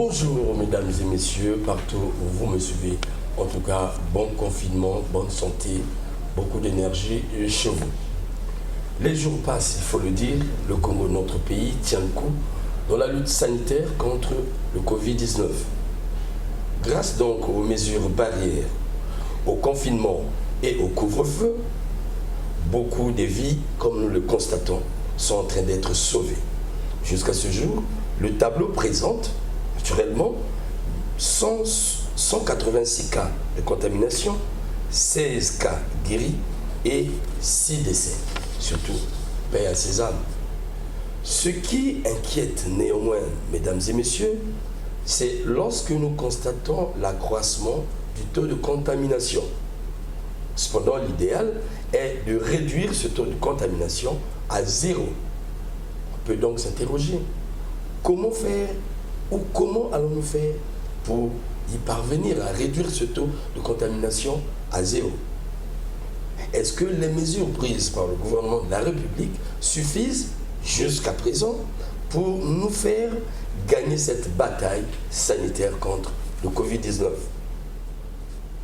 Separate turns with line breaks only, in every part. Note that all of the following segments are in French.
Bonjour mesdames et messieurs, partout où vous me suivez. En tout cas, bon confinement, bonne santé, beaucoup d'énergie chez vous. Les jours passent, il faut le dire, le Congo, notre pays, tient le coup dans la lutte sanitaire contre le Covid-19. Grâce donc aux mesures barrières, au confinement et au couvre-feu, beaucoup de vies, comme nous le constatons, sont en train d'être sauvées. Jusqu'à ce jour, le tableau présente naturellement 186 cas de contamination, 16 cas guéris et 6 décès. Surtout, paix à ces âmes. Ce qui inquiète néanmoins, mesdames et messieurs, c'est lorsque nous constatons l'accroissement du taux de contamination. Cependant, l'idéal est de réduire ce taux de contamination à 0. On peut donc s'interroger, comment faire ou comment allons-nous faire pour y parvenir à réduire ce taux de contamination à 0? Est-ce que les mesures prises par le gouvernement de la République suffisent jusqu'à présent pour nous faire gagner cette bataille sanitaire contre le Covid-19?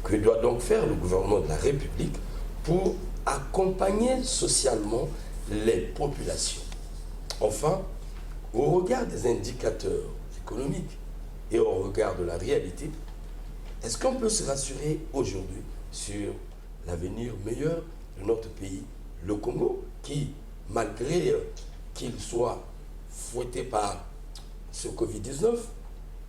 Que doit donc faire le gouvernement de la République pour accompagner socialement les populations? Enfin, au regard des indicateurs économiques et au regard de la réalité, est-ce qu'on peut se rassurer aujourd'hui sur l'avenir meilleur de notre pays, le Congo, qui, malgré qu'il soit fouetté par ce Covid-19,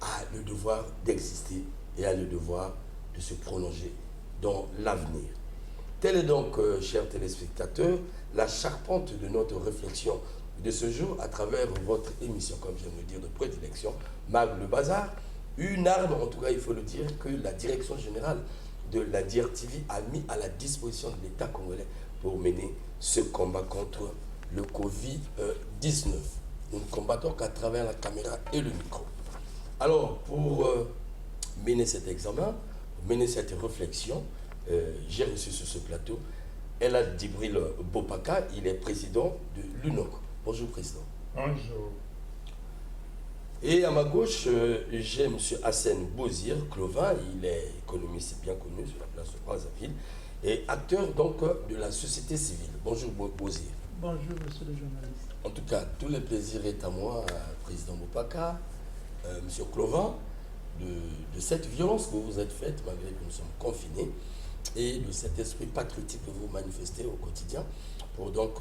a le devoir d'exister et a le devoir de se prolonger dans l'avenir. Telle est donc, chers téléspectateurs, la charpente de notre réflexion de ce jour à travers votre émission, comme je viens de le dire, de prédilection, Mag le Bazar, une arme, en tout cas il faut le dire, que la direction générale de la DIRTV a mis à la disposition de l'État congolais pour mener ce combat contre le Covid-19. Nous ne combattons qu'à travers la caméra et le micro. Alors, pour mener cet examen, mener cette réflexion, j'ai reçu sur ce plateau Elad Djibril Bopaka, il est président de l'UNOC. Bonjour Président.
Bonjour.
Et à ma gauche, j'ai M. Hassen Bozir Clovin, il est économiste bien connu sur la place de Brazzaville et acteur donc de la société civile. Bonjour Bozir.
Bonjour monsieur le journaliste.
En tout cas, tout le plaisir est à moi, Président Bopaka, M. Clovin, de cette violence que vous êtes faite malgré que nous sommes confinés et de cet esprit patriotique que vous manifestez au quotidien pour donc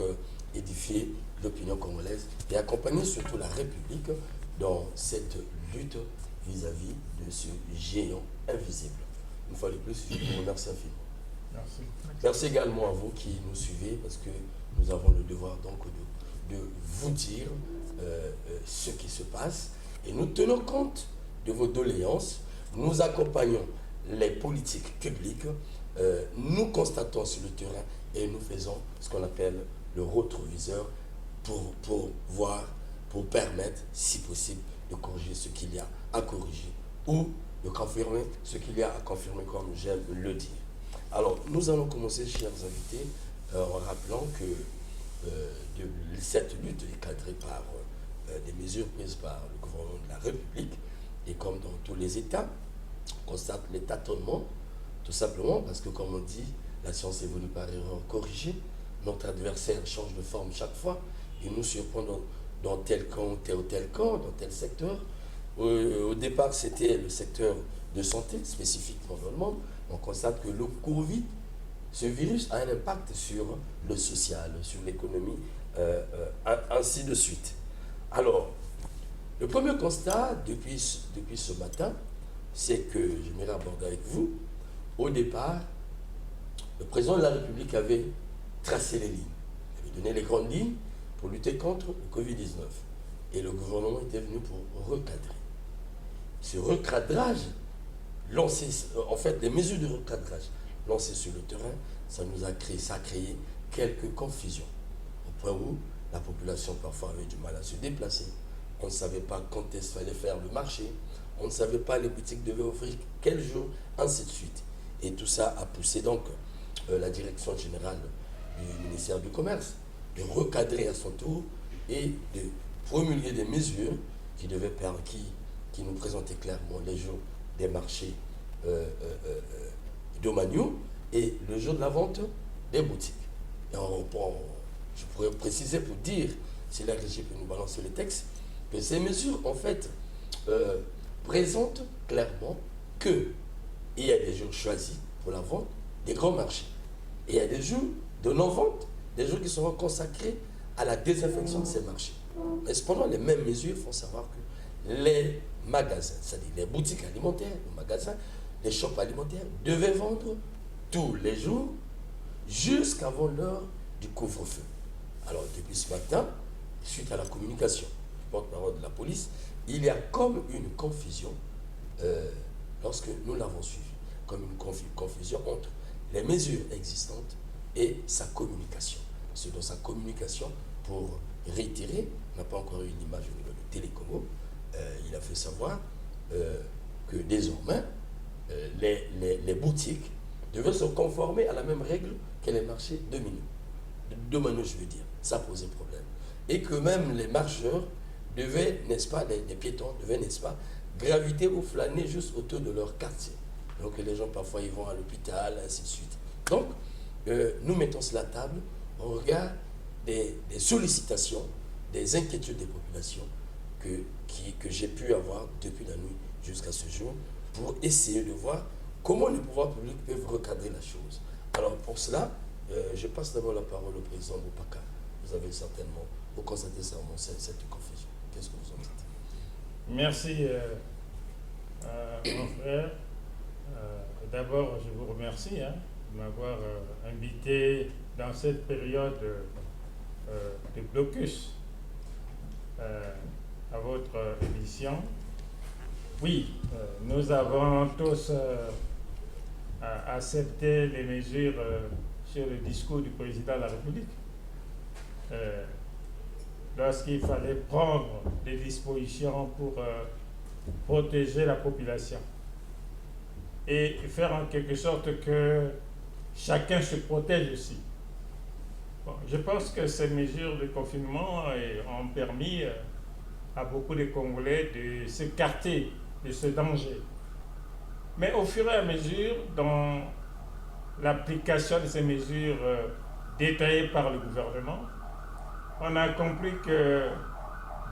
édifier l'opinion congolaise et accompagner surtout la République dans cette lutte vis-à-vis de ce géant invisible. Une fois de plus, je vous remercie infiniment.
Merci.
Merci également à vous qui nous suivez parce que nous avons le devoir donc de vous dire ce qui se passe et nous tenons compte de vos doléances, nous accompagnons les politiques publiques, nous constatons sur le terrain et nous faisons ce qu'on appelle le rétroviseur pour voir, pour permettre, si possible, de corriger ce qu'il y a à corriger ou de confirmer ce qu'il y a à confirmer, comme j'aime le dire. Alors, nous allons commencer, chers invités, en rappelant que cette lutte est cadrée par des mesures prises par le gouvernement de la République et comme dans tous les États, on constate les tâtonnements, tout simplement parce que, comme on dit, la science évolue par erreur corrigée, notre adversaire change de forme chaque fois, il nous surprend dans tel camp, tel camp, dans tel secteur. Au départ, c'était le secteur de santé, spécifiquement dans le monde. On constate que le Covid, ce virus a un impact sur le social, sur l'économie, ainsi de suite. Alors, le premier constat depuis ce matin, c'est que, j'aimerais aborder avec vous, au départ, le président de la République avait tracé les lignes, il avait donné les grandes lignes pour lutter contre le Covid-19. Et le gouvernement était venu pour recadrer. Ce recadrage, en fait, les mesures de recadrage lancées sur le terrain, ça a créé quelques confusions. Au point où la population parfois avait du mal à se déplacer. On ne savait pas quand est-ce qu'il fallait faire le marché. On ne savait pas les boutiques devaient offrir quel jour, ainsi de suite. Et tout ça a poussé donc la direction générale du ministère du Commerce de recadrer à son tour et de promulguer des mesures qui qui nous présentait clairement les jours des marchés domaniaux et le jour de la vente des boutiques. Et je pourrais préciser pour dire, si la régie peut nous balancer le texte, que ces mesures, en fait, présentent clairement qu'il y a des jours choisis pour la vente des grands marchés. Et il y a des jours de non-vente, des jours qui seront consacrés à la désinfection de ces marchés. Mais cependant, les mêmes mesures font savoir que les magasins, c'est-à-dire les boutiques alimentaires, les magasins, les shops alimentaires, devaient vendre tous les jours jusqu'avant l'heure du couvre-feu. Alors, depuis ce matin, suite à la communication du porte-parole de la police, il y a comme une confusion, lorsque nous l'avons suivi, comme une confusion entre les mesures existantes et sa communication. Parce que dans sa communication, pour réitérer, on n'a pas encore eu une image au niveau de Télécomo, il a fait savoir que désormais, les boutiques devaient se conformer à la même règle que les marchés dominaux, je veux dire. Ça posait problème. Et que même les marcheurs devaient, n'est-ce pas, les piétons devaient, n'est-ce pas, graviter ou flâner juste autour de leur quartier. Donc les gens parfois ils vont à l'hôpital, ainsi de suite. Donc nous mettons cela à table au regard des sollicitations, des inquiétudes des populations que j'ai pu avoir depuis la nuit jusqu'à ce jour pour essayer de voir comment les pouvoirs publics peuvent recadrer la chose. Alors pour cela, je passe d'abord la parole au président Boupaka. Vous avez certainement, vous constatez certainement cette confusion. Qu'est-ce que vous en dites?
Merci, mon frère. D'abord, je vous remercie de m'avoir invité dans cette période de blocus à votre émission. Oui, nous avons tous accepté les mesures sur le discours du président de la République. Lorsqu'il fallait prendre des dispositions pour protéger la population et faire en quelque sorte que chacun se protège aussi. Bon, je pense que ces mesures de confinement ont permis à beaucoup de Congolais de s'écarter de ce danger. Mais au fur et à mesure, dans l'application de ces mesures détaillées par le gouvernement, on a compris que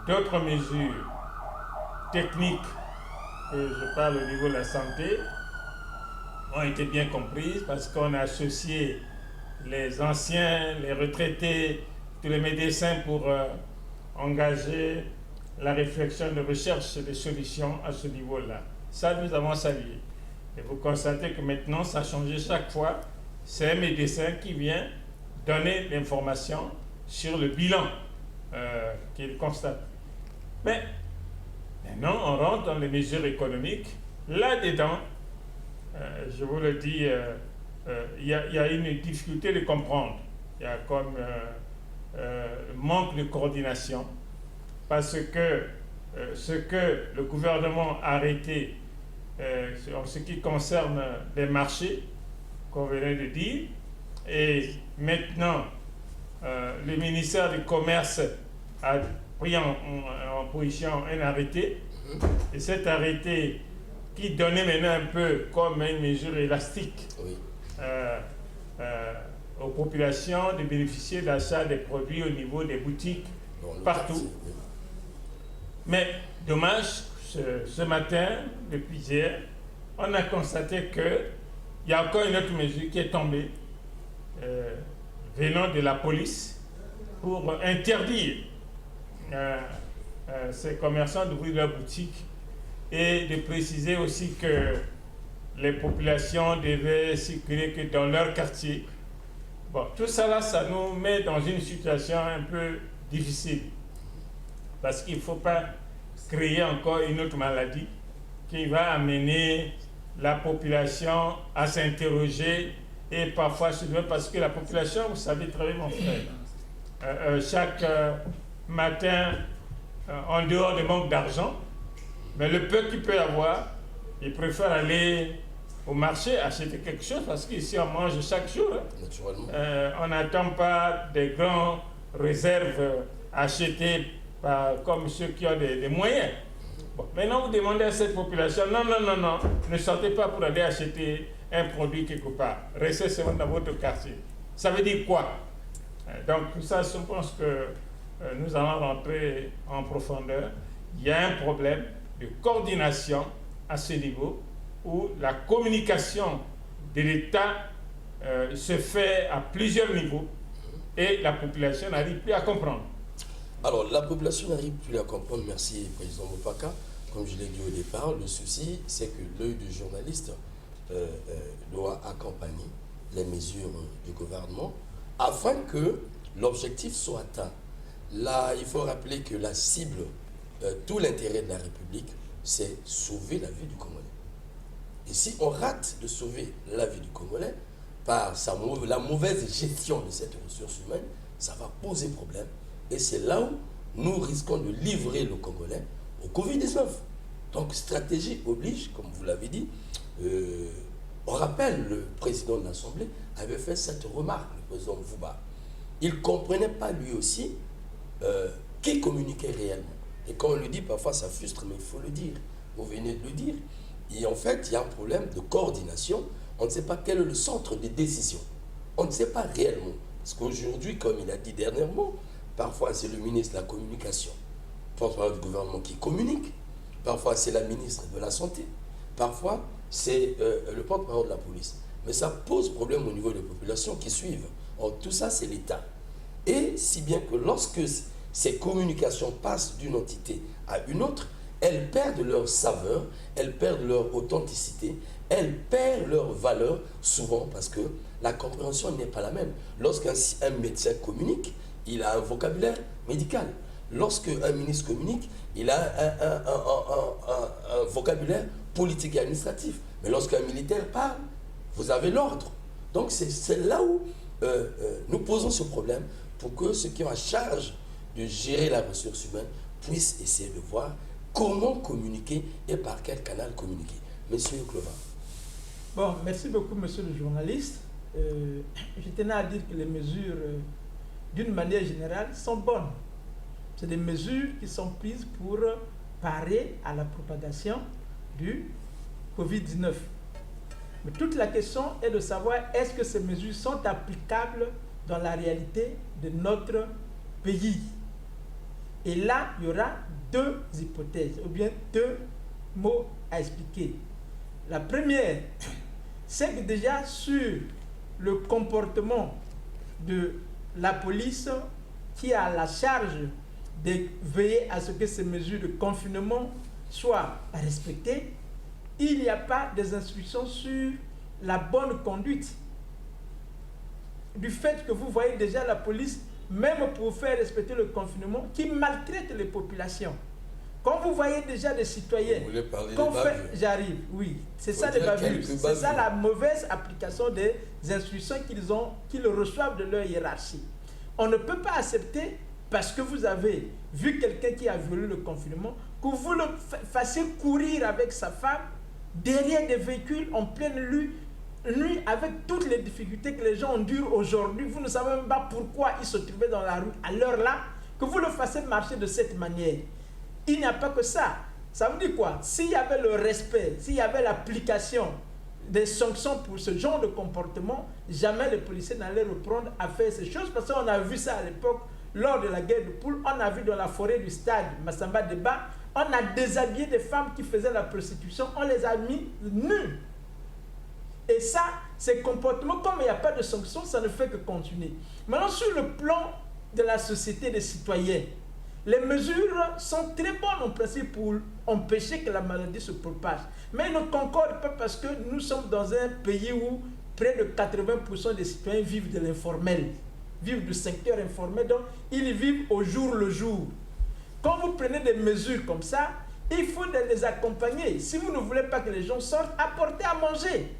d'autres mesures techniques, et je parle au niveau de la santé, ont été bien comprises parce qu'on a associé les anciens, les retraités, tous les médecins pour engager la réflexion de recherche des solutions à ce niveau-là. Ça, nous avons salué. Et vous constatez que maintenant, ça a changé chaque fois. C'est un médecin qui vient donner l'information sur le bilan qu'il constate. Mais maintenant, on rentre dans les mesures économiques. Là-dedans, je vous le dis, il y a une difficulté de comprendre. Il y a comme manque de coordination parce que ce que le gouvernement a arrêté en ce qui concerne les marchés, qu'on venait de dire, et maintenant, le ministère du Commerce a pris en position un arrêté, et cet arrêté qui donnait maintenant un peu comme une mesure élastique aux populations de bénéficier d'achat des produits au niveau des boutiques partout. Mais dommage, ce matin, depuis hier, on a constaté qu'il y a encore une autre mesure qui est tombée venant de la police pour interdire ces commerçants d'ouvrir leur boutique et de préciser aussi que les populations devaient circuler que dans leur quartier. Bon, tout ça là, ça nous met dans une situation un peu difficile parce qu'il ne faut pas créer encore une autre maladie qui va amener la population à s'interroger et parfois se demander, parce que la population, vous savez très bien mon frère, chaque matin, en dehors du manque d'argent, mais le peu qu'il peut avoir, il préfère aller au marché acheter quelque chose parce qu'ici on mange chaque jour. On n'attend pas des grandes réserves achetées comme ceux qui ont des moyens. Bon, maintenant, vous demandez à cette population, non, non, non, non, ne sortez pas pour aller acheter un produit quelque part. Restez seulement dans votre quartier. Ça veut dire quoi? Donc, tout ça, je pense que nous allons rentrer en profondeur. Il y a un problème de coordination à ce niveau où la communication de l'État se fait à plusieurs niveaux et la population n'arrive plus à comprendre.
Alors, la population n'arrive plus à comprendre, merci Président Mopaka. Comme je l'ai dit au départ, le souci, c'est que l'œil du journaliste doit accompagner les mesures du gouvernement afin que l'objectif soit atteint. Là, il faut rappeler que la cible, tout l'intérêt de la République, c'est sauver la vie du Congolais. Et si on rate de sauver la vie du Congolais par la mauvaise gestion de cette ressource humaine, ça va poser problème. Et c'est là où nous risquons de livrer le Congolais au Covid-19. Donc, stratégie oblige, comme vous l'avez dit. On rappelle, le président de l'Assemblée avait fait cette remarque, le président Vouba. Il ne comprenait pas lui aussi qui communiquait réellement. Et quand on le dit, parfois ça frustre, mais il faut le dire. Vous venez de le dire. Et en fait, il y a un problème de coordination. On ne sait pas quel est le centre de décision. On ne sait pas réellement. Parce qu'aujourd'hui, comme il a dit dernièrement, parfois c'est le ministre de la Communication, porte-parole du gouvernement qui communique. Parfois c'est la ministre de la Santé. Parfois c'est le porte-parole de la police. Mais ça pose problème au niveau des populations qui suivent. Or, tout ça, c'est l'État. Et si bien que lorsque ces communications passent d'une entité à une autre, elles perdent leur saveur, elles perdent leur authenticité, elles perdent leur valeur, souvent parce que la compréhension n'est pas la même. Lorsqu'un médecin communique, il a un vocabulaire médical. Lorsqu'un ministre communique, il a un vocabulaire politique et administratif. Mais lorsqu'un militaire parle, vous avez l'ordre. Donc c'est là où nous posons ce problème pour que ceux qui ont en charge de gérer la ressource humaine puissent essayer de voir comment communiquer et par quel canal communiquer. Monsieur Clovar.
Bon, merci beaucoup, monsieur le journaliste. Je tenais à dire que les mesures, d'une manière générale, sont bonnes. C'est des mesures qui sont prises pour parer à la propagation du Covid-19. Mais toute la question est de savoir est-ce que ces mesures sont applicables dans la réalité de notre pays. Et là, il y aura deux hypothèses, ou bien deux mots à expliquer. La première, c'est que déjà sur le comportement de la police qui a la charge de veiller à ce que ces mesures de confinement soient respectées, il n'y a pas des instructions sur la bonne conduite. Du fait que vous voyez déjà la police, même pour faire respecter le confinement, qui maltraite les populations. Quand vous voyez déjà des citoyens...
Vous voulez parler des bavures?
J'arrive, oui. C'est ça les bavures. C'est ça la mauvaise application des instructions qu'ils reçoivent de leur hiérarchie. On ne peut pas accepter, parce que vous avez vu quelqu'un qui a violé le confinement, que vous le fassiez courir avec sa femme derrière des véhicules en pleine nuit avec toutes les difficultés que les gens endurent aujourd'hui. Vous ne savez même pas pourquoi ils se trouvaient dans la rue à l'heure là, que vous le fassiez marcher de cette manière. Il n'y a pas que ça. Ça veut dire quoi? S'il y avait le respect, s'il y avait l'application des sanctions pour ce genre de comportement, jamais les policiers n'allaient reprendre à faire ces choses, parce qu'on a vu ça à l'époque, lors de la guerre de Poule, on a vu dans la forêt du stade Massamba Débat, on a déshabillé des femmes qui faisaient la prostitution, on les a mis nues. Et ça, ces comportements, comme il n'y a pas de sanctions, ça ne fait que continuer. Maintenant, sur le plan de la société des citoyens, les mesures sont très bonnes en principe pour empêcher que la maladie se propage. Mais ils ne concordent pas parce que nous sommes dans un pays où près de 80% des citoyens vivent de l'informel, vivent du secteur informel, donc ils vivent au jour le jour. Quand vous prenez des mesures comme ça, il faut les accompagner. Si vous ne voulez pas que les gens sortent, apportez à manger.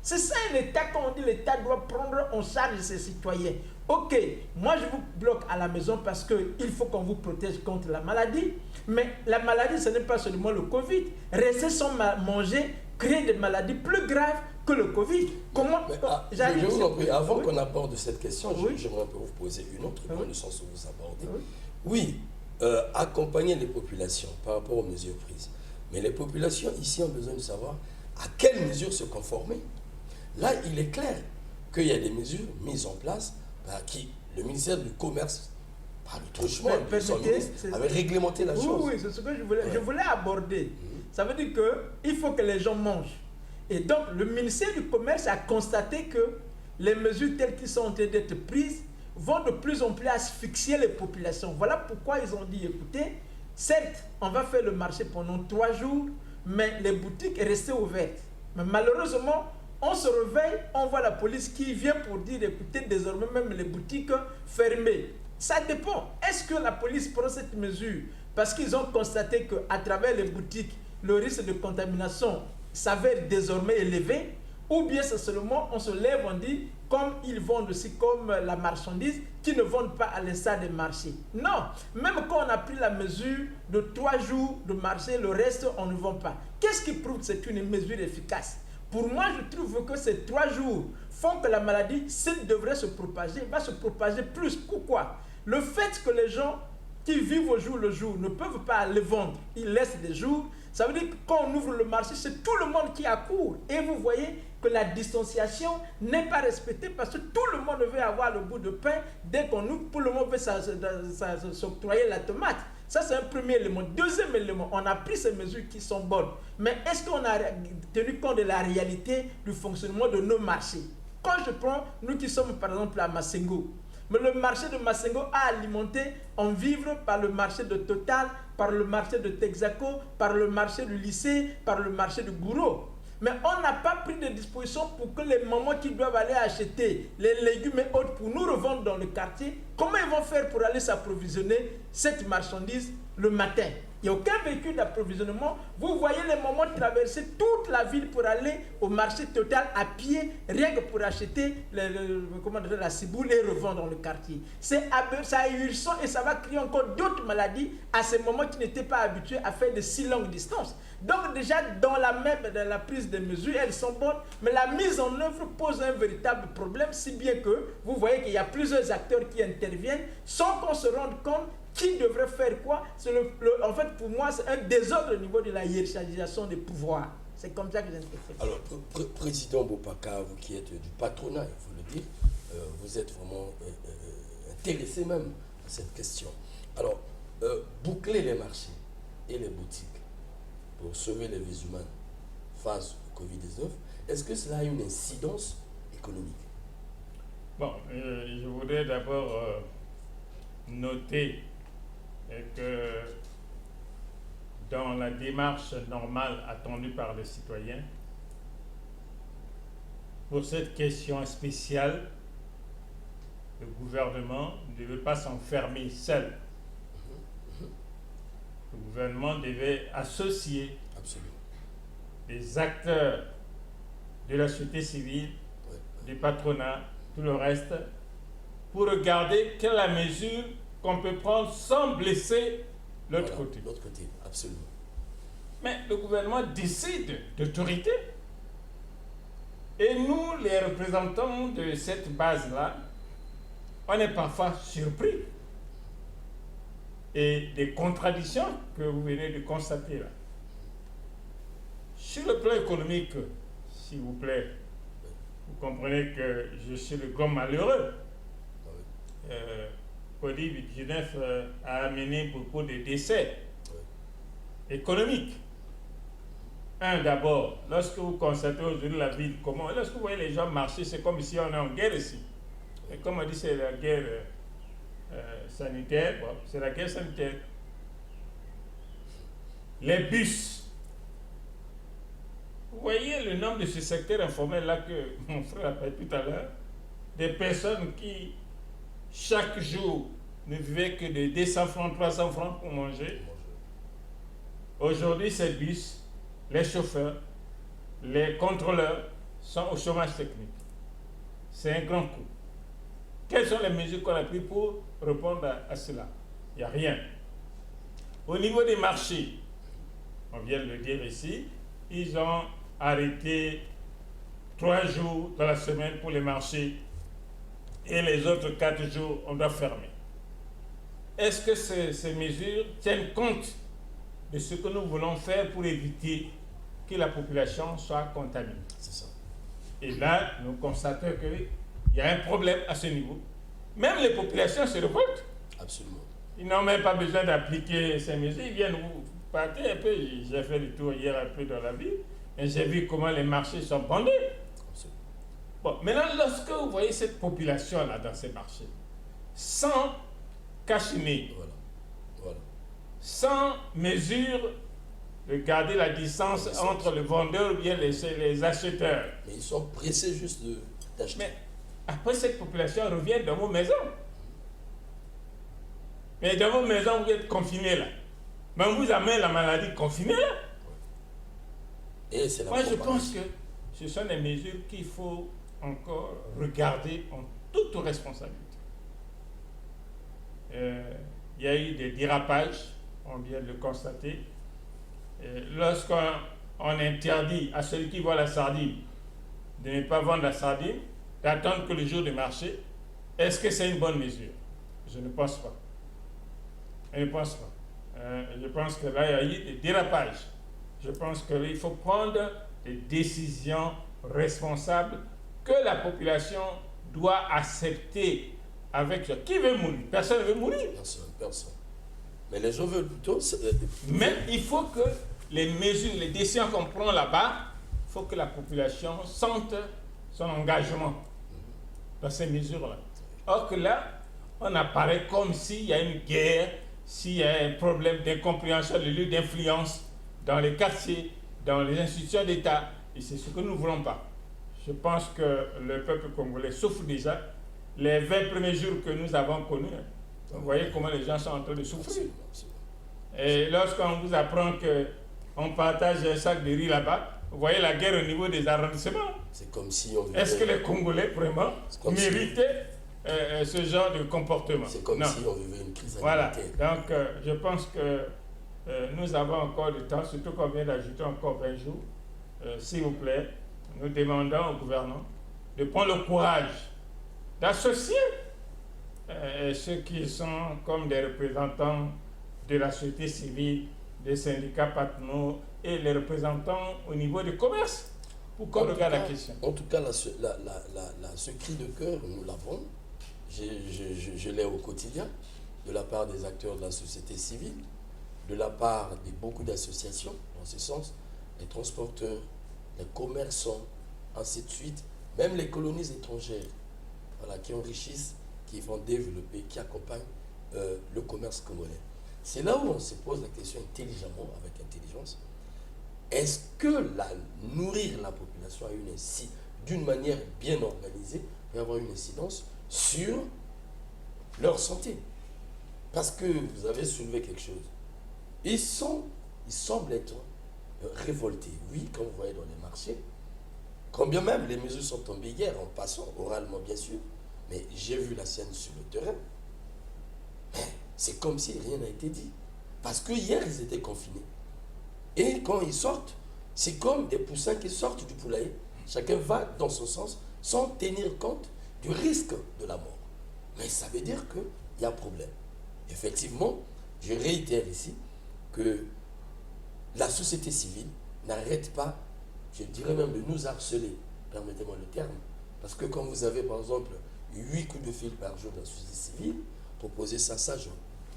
C'est ça l'État, quand on dit l'État doit prendre en charge ses citoyens. Ok, moi je vous bloque à la maison parce qu'il faut qu'on vous protège contre la maladie. Mais la maladie, ce n'est pas seulement le Covid. Rester sans manger crée des maladies plus graves que le Covid. Comment
je vous en prie, avant
oui.
qu'on aborde cette question,
oui.
j'aimerais vous poser une autre, dans le sens où vous abordez.
Oui.
Oui, accompagner les populations par rapport aux mesures prises. Mais les populations ici ont besoin de savoir à quelles mesures se conformer. Là, il est clair qu'il y a des mesures mises en place par qui le ministère du Commerce, par le truchement de son ministre, avait réglementé la chose.
Oui, c'est ce que je voulais aborder. Ça veut dire qu'il faut que les gens mangent. Et donc, le ministère du Commerce a constaté que les mesures telles qu'elles sont en train d'être prises vont de plus en plus asphyxier les populations. Voilà pourquoi ils ont dit, écoutez, certes, on va faire le marché pendant 3 jours, mais les boutiques restaient ouvertes. Mais malheureusement, on se réveille, on voit la police qui vient pour dire, écoutez, désormais même les boutiques fermées. Ça dépend. Est-ce que la police prend cette mesure parce qu'ils ont constaté qu'à travers les boutiques, le risque de contamination s'avère désormais élevé, ou bien c'est seulement on se lève, on dit, comme ils vendent aussi comme la marchandise, qui ne vendent pas à l'instar des marchés. Non, même quand on a pris la mesure de 3 jours de marché, le reste, on ne vend pas. Qu'est-ce qui prouve que c'est une mesure efficace? Pour moi, je trouve que ces 3 jours font que la maladie, s'il devrait se propager, va se propager plus. Pourquoi? Le fait que les gens qui vivent au jour le jour ne peuvent pas aller vendre, ils laissent des jours, ça veut dire que quand on ouvre le marché, c'est tout le monde qui accourt. Et vous voyez que la distanciation n'est pas respectée parce que tout le monde veut avoir le bout de pain. Dès qu'on ouvre, tout le monde veut s'octroyer la tomate. Ça, c'est un premier élément. Deuxième élément, on a pris ces mesures qui sont bonnes. Mais est-ce qu'on a tenu compte de la réalité du fonctionnement de nos marchés? Quand je prends, nous qui sommes par exemple à Massengo, mais le marché de Massengo a alimenté en vivres par le marché de Total, par le marché de Texaco, par le marché du lycée, par le marché de Gouraud. Mais on n'a pas pris de dispositions pour que les mamans qui doivent aller acheter les légumes et autres pour nous revendre dans le quartier, comment ils vont faire pour aller s'approvisionner cette marchandise le matin? Il n'y a aucun véhicule d'approvisionnement. Vous voyez les mamans traverser toute la ville pour aller au marché Total à pied, rien que pour acheter la ciboule et revendre dans le quartier. C'est ahurissant et ça va créer encore d'autres maladies à ces moments qui n'étaient pas habitués à faire de si longues distances. Donc déjà, dans la prise de mesures, elles sont bonnes, mais la mise en œuvre pose un véritable problème, si bien que vous voyez qu'il y a plusieurs acteurs qui interviennent sans qu'on se rende compte qui devrait faire quoi. En fait, pour moi, c'est un désordre au niveau de la hiérarchisation des pouvoirs. C'est comme ça que j'interprète.
Alors, Président Bopaka, vous qui êtes du patronat, il faut le dire, vous êtes vraiment intéressé même à cette question. Alors, boucler les marchés et les boutiques pour sauver les vies humaines face au Covid-19, est-ce que cela a une incidence économique?
Bon, je voudrais d'abord noter que dans la démarche normale attendue par les citoyens, pour cette question spéciale, le gouvernement ne devait pas s'enfermer seul. Le gouvernement devait associer les acteurs de la société civile, du patronat, tout le reste, pour regarder quelle est la mesure qu'on peut prendre sans blesser l'autre côté.
L'autre côté, absolument.
Mais le gouvernement décide d'autorité. Et nous, les représentants de cette base-là, on est parfois surpris. Et des contradictions que vous venez de constater là. Sur le plan économique, s'il vous plaît, vous comprenez que je suis le grand malheureux. Covid-19 a amené beaucoup de décès économiques. D'abord, lorsque vous constatez aujourd'hui la ville, lorsque vous voyez les gens marcher, c'est comme si on est en guerre ici. Et comme on dit, c'est la guerre sanitaire, c'est la guerre sanitaire. Les bus. Vous voyez le nombre de ce secteur informel là que mon frère a parlé tout à l'heure, des personnes qui chaque jour ne vivaient que de 200 francs, 300 francs pour manger. Aujourd'hui, ces bus, les chauffeurs, les contrôleurs sont au chômage technique. C'est un grand coup. Quelles sont les mesures qu'on a prises pour répondre à cela? Il n'y a rien. Au niveau des marchés, on vient de le dire ici, ils ont arrêté 3 jours dans la semaine pour les marchés et les autres 4 jours, on doit fermer. est-ce que ces mesures tiennent compte de ce que nous voulons faire pour éviter que la population soit contaminée?
C'est ça.
Et là, nous constatons qu'il y a un problème à ce niveau. Même les populations se révoltent.
Absolument.
Ils n'ont même pas besoin d'appliquer ces mesures. Ils viennent vous partez un peu. J'ai fait le tour hier un peu dans la ville. Et j'ai vu comment les marchés sont bondés.
Absolument.
Bon, maintenant, lorsque vous voyez cette population-là dans ces marchés, sans cache-nez,
Voilà.
sans mesure de garder la distance entre le vendeur ou bien les acheteurs.
Mais ils sont pressés juste d'acheter.
Mais après, cette population revient dans vos maisons. Mais dans vos maisons, vous êtes confinés là. Mais on vous amène la maladie confinée là.
Et c'est la
Moi, je pense que ce sont des mesures qu'il faut encore regarder en toute responsabilité. Il y a eu des dérapages, on vient de le constater. Lorsqu'on interdit à celui qui vend la sardine de ne pas vendre la sardine, d'attendre que le jour du marché, est-ce que c'est une bonne mesure? Je ne pense pas. Je ne pense pas. Je pense que là, il y a eu des dérapages. Je pense qu'il faut prendre des décisions responsables que la population doit accepter avec ça. Qui veut mourir? Personne ne veut mourir.
Personne. Mais les gens veulent plutôt...
Mais il faut que les mesures, les décisions qu'on prend là-bas, il faut que la population sente son engagement dans ces mesures-là. Or que là, on apparaît comme s'il y a une guerre, s'il y a un problème d'incompréhension, de lieu d'influence dans les quartiers, dans les institutions d'État. Et c'est ce que nous ne voulons pas. Je pense que le peuple congolais souffre déjà. Les 20 premiers jours que nous avons connus, vous voyez comment les gens sont en train de souffrir. Et lorsqu'on vous apprend qu'on partage un sac de riz là-bas, vous voyez la guerre au niveau des arrondissements.
C'est comme si on...
Est-ce que les Congolais vraiment méritaient ce genre de comportement?
C'est comme si on vivait une crise
Voilà.
alimentaire.
Donc, je pense que nous avons encore du temps, surtout qu'on vient d'ajouter encore 20 jours. S'il vous plaît, nous demandons au gouvernement de prendre le courage d'associer ceux qui sont comme des représentants de la société civile, des syndicats patronaux et les représentants au niveau du commerce pour qu'on regarde la question.
En tout cas, ce cri de cœur, nous l'avons. Je l'ai au quotidien, de la part des acteurs de la société civile, de la part de beaucoup d'associations, dans ce sens, les transporteurs, les commerçants, ainsi de suite, même les colonies étrangères, voilà, qui enrichissent, qui vont développer, qui accompagnent le commerce congolais. C'est là où on se pose la question intelligemment, avec intelligence. Est-ce que nourrir la population d'une manière bien organisée peut avoir une incidence sur leur santé? Parce que vous avez soulevé quelque chose. Ils semblent être révoltés. Oui, comme vous voyez dans les marchés. Quand bien même les mesures sont tombées hier, en passant, oralement bien sûr, mais j'ai vu la scène sur le terrain. Mais c'est comme si rien n'a été dit. Parce que hier, ils étaient confinés. Et quand ils sortent, c'est comme des poussins qui sortent du poulailler. Chacun va dans son sens sans tenir compte du risque de la mort. Mais ça veut dire qu'il y a problème. Effectivement, je réitère ici que la société civile n'arrête pas, je dirais même de nous harceler, permettez-moi le terme, parce que quand vous avez par exemple 8 coups de fil par jour de la société civile, proposez ça, je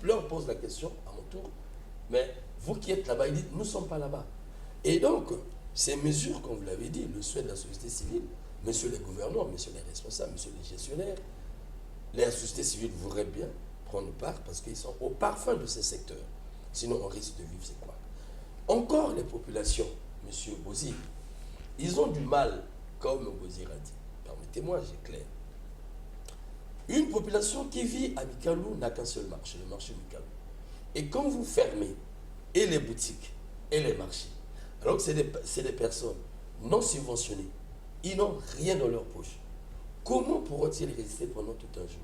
leur pose la question à mon tour, mais vous qui êtes là-bas, ils disent, nous ne sommes pas là-bas. Et donc, ces mesures, comme vous l'avez dit, le souhait de la société civile, messieurs les gouverneurs, messieurs les responsables, messieurs les gestionnaires, la société civile voudrait bien prendre part parce qu'ils sont au parfum de ces secteurs. Sinon, on risque de vivre, c'est quoi? Encore les populations, monsieur Bozir, ils ont du mal, comme Bozir a dit. Permettez-moi, j'éclaire. Une population qui vit à Mikalou n'a qu'un seul marché, le marché Mikalou. Et quand vous fermez et les boutiques et les marchés, alors que c'est des personnes non subventionnées, ils n'ont rien dans leur poche. Comment pourront-ils résister pendant tout un jour?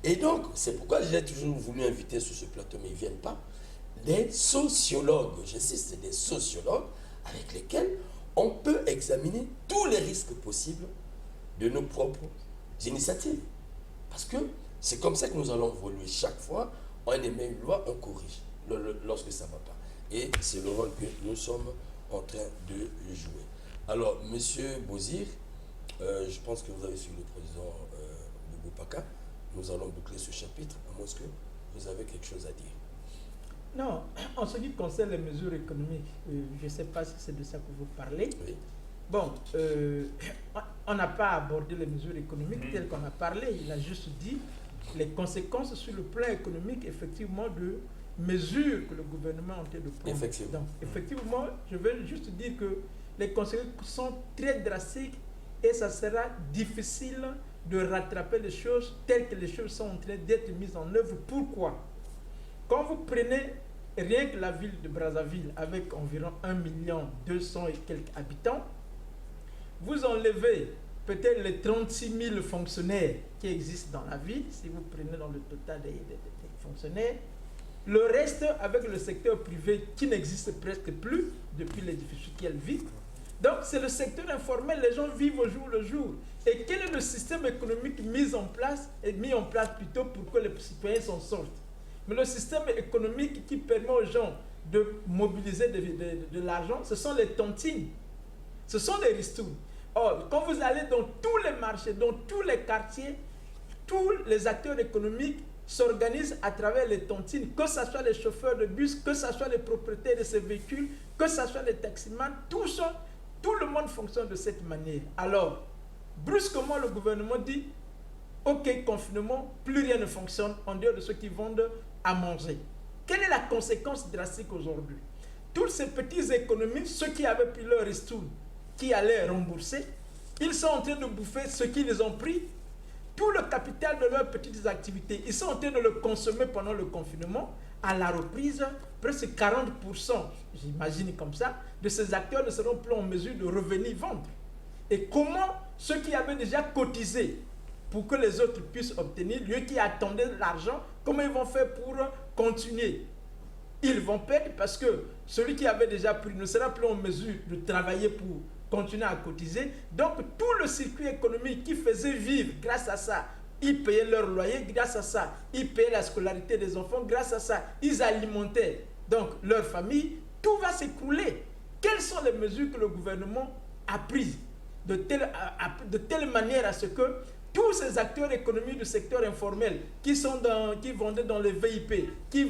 Et donc, c'est pourquoi j'ai toujours voulu inviter sur ce plateau, mais ils ne viennent pas, des sociologues, j'insiste, c'est des sociologues avec lesquels on peut examiner tous les risques possibles de nos propres initiatives. Parce que c'est comme ça que nous allons évoluer chaque fois On émet une loi, on corrige lorsque ça ne va pas. Et c'est le rôle que nous sommes en train de jouer. Alors, Monsieur Bozir, je pense que vous avez suivi le président de Bopaka. Nous allons boucler ce chapitre, à moins que vous avez quelque chose à dire.
Non, en ce qui concerne les mesures économiques, je ne sais pas si c'est de ça que vous parlez.
Oui.
Bon, on n'a pas abordé les mesures économiques telles qu'on a parlé. Il a juste dit les conséquences sur le plan économique, effectivement, de mesures que le gouvernement a en train de prendre.
Effectivement.
Donc, effectivement, je veux juste dire que les conséquences sont très drastiques et ça sera difficile de rattraper les choses telles que les choses sont en train d'être mises en œuvre. Pourquoi? Quand vous prenez rien que la ville de Brazzaville avec environ 1,2 million et quelques habitants, vous enlevez peut-être les 36 000 fonctionnaires qui existent dans la ville, si vous prenez dans le total des fonctionnaires, le reste avec le secteur privé qui n'existe presque plus depuis les difficultés qu'elle vit. Donc c'est le secteur informel, les gens vivent au jour le jour. Et quel est le système économique mis en place plutôt pour que les citoyens s'en sortent? Mais le système économique qui permet aux gens de mobiliser de l'argent, ce sont les tontines, ce sont les ristournes. Or, quand vous allez dans tous les marchés, dans tous les quartiers, tous les acteurs économiques s'organisent à travers les tontines, que ce soit les chauffeurs de bus, que ce soit les propriétaires de ces véhicules, que ce soit les taximans, tout le monde fonctionne de cette manière. Alors, brusquement, le gouvernement dit, ok, confinement, plus rien ne fonctionne en dehors de ceux qui vendent à manger. Quelle est la conséquence drastique aujourd'hui? Tous ces petits économistes, ceux qui avaient pris leur ristourne, qui allaient rembourser, ils sont en train de bouffer ce qu'ils ont pris, tout le capital de leurs petites activités. Ils sont en train de le consommer pendant le confinement. À la reprise, presque 40%, j'imagine comme ça, de ces acteurs ne seront plus en mesure de revenir vendre. Et comment ceux qui avaient déjà cotisé pour que les autres puissent obtenir, lieu qui attendaient l'argent, comment ils vont faire pour continuer? Ils vont perdre parce que celui qui avait déjà pris ne sera plus en mesure de travailler pour continuer à cotiser. Donc tout le circuit économique qui faisait vivre grâce à ça, ils payaient leur loyer, grâce à ça, ils payaient la scolarité des enfants, grâce à ça, ils alimentaient donc leur famille, tout va s'écrouler. Quelles sont les mesures que le gouvernement a prises de telle manière à ce que tous ces acteurs économiques du secteur informel qui vendaient dans les VIP, qui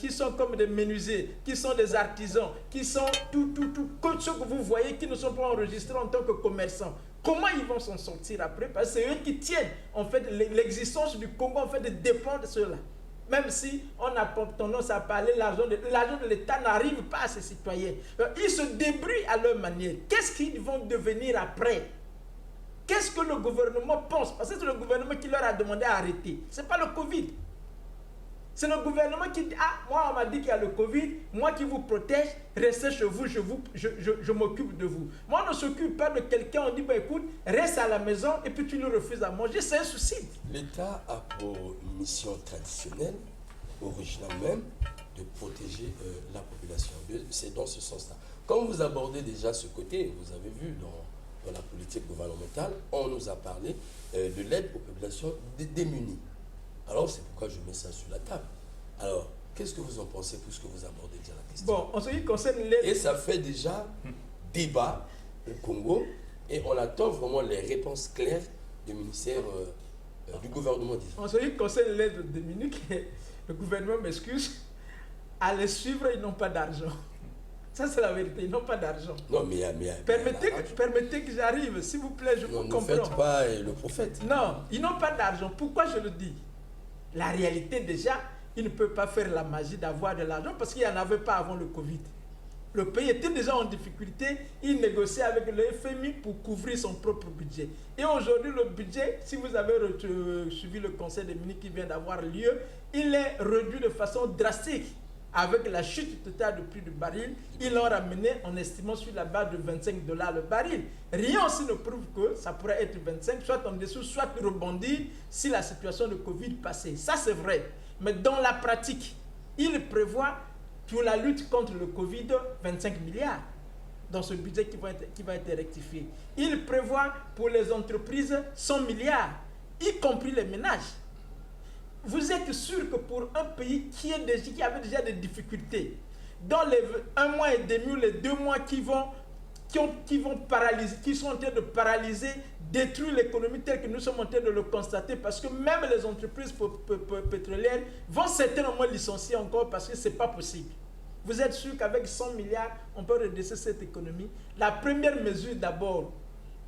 sont comme des menuisiers, qui sont des artisans, qui sont tout ceux que vous voyez qui ne sont pas enregistrés en tant que commerçants. Comment ils vont s'en sortir après? Parce que c'est eux qui tiennent en fait l'existence du Congo, en fait, dépend de cela. Même si on a tendance à parler, l'argent de l'État n'arrive pas à ses citoyens. Ils se débrouillent à leur manière. Qu'est-ce qu'ils vont devenir après? Qu'est-ce que le gouvernement pense? Parce que c'est le gouvernement qui leur a demandé à arrêter. Ce n'est pas le Covid. C'est le gouvernement qui dit, ah, moi on m'a dit qu'il y a le Covid, moi qui vous protège, restez chez vous, je m'occupe de vous. Moi on ne s'occupe pas de quelqu'un, on dit, bah, écoute, reste à la maison et puis tu lui refuses à manger, c'est un suicide.
L'État a pour mission traditionnelle, originale même, de protéger la population. C'est dans ce sens-là. Quand vous abordez déjà ce côté, vous avez vu dans la politique gouvernementale, on nous a parlé de l'aide aux populations démunies. Alors, c'est pourquoi je mets ça sur la table. Alors, qu'est-ce que vous en pensez puisque vous abordez déjà la question?
Bon, en ce qui concerne l'aide...
Et ça fait déjà débat au Congo et on attend vraiment les réponses claires du ministère du gouvernement.
En ce qui concerne l'aide de Munich, le gouvernement m'excuse, à les suivre, ils n'ont pas d'argent. Ça, c'est la vérité, ils n'ont pas d'argent.
Non, mais
permettez que j'arrive, s'il vous plaît, je vous comprends.
Ne faites pas le prophète.
Non, ils n'ont pas d'argent. Pourquoi je le dis? La réalité, déjà, ils ne peuvent pas faire la magie d'avoir de l'argent parce qu'il n'y en avait pas avant le Covid. Le pays était déjà en difficulté, il négociait avec le FMI pour couvrir son propre budget. Et aujourd'hui, le budget, si vous avez suivi le conseil des ministres qui vient d'avoir lieu, il est réduit de façon drastique. Avec la chute totale du prix du baril, ils l'ont ramené en estimant sur la base de $25 le baril. Rien aussi ne prouve que ça pourrait être 25, soit en dessous, soit rebondir si la situation de Covid passait. Ça, c'est vrai. Mais dans la pratique, ils prévoient pour la lutte contre le Covid 25 milliards dans ce budget qui va être rectifié. Ils prévoient pour les entreprises 100 milliards, y compris les ménages. vous êtes sûr que pour un pays qui avait déjà des difficultés, dans les 1 mois et demi ou les 2 mois qui vont paralyser, qui sont en train de paralyser, détruire l'économie telle que nous sommes en train de le constater, parce que même les entreprises pétrolières vont certainement licencier encore parce que ce n'est pas possible. Vous êtes sûr qu'avec 100 milliards, on peut redresser cette économie? La première mesure d'abord,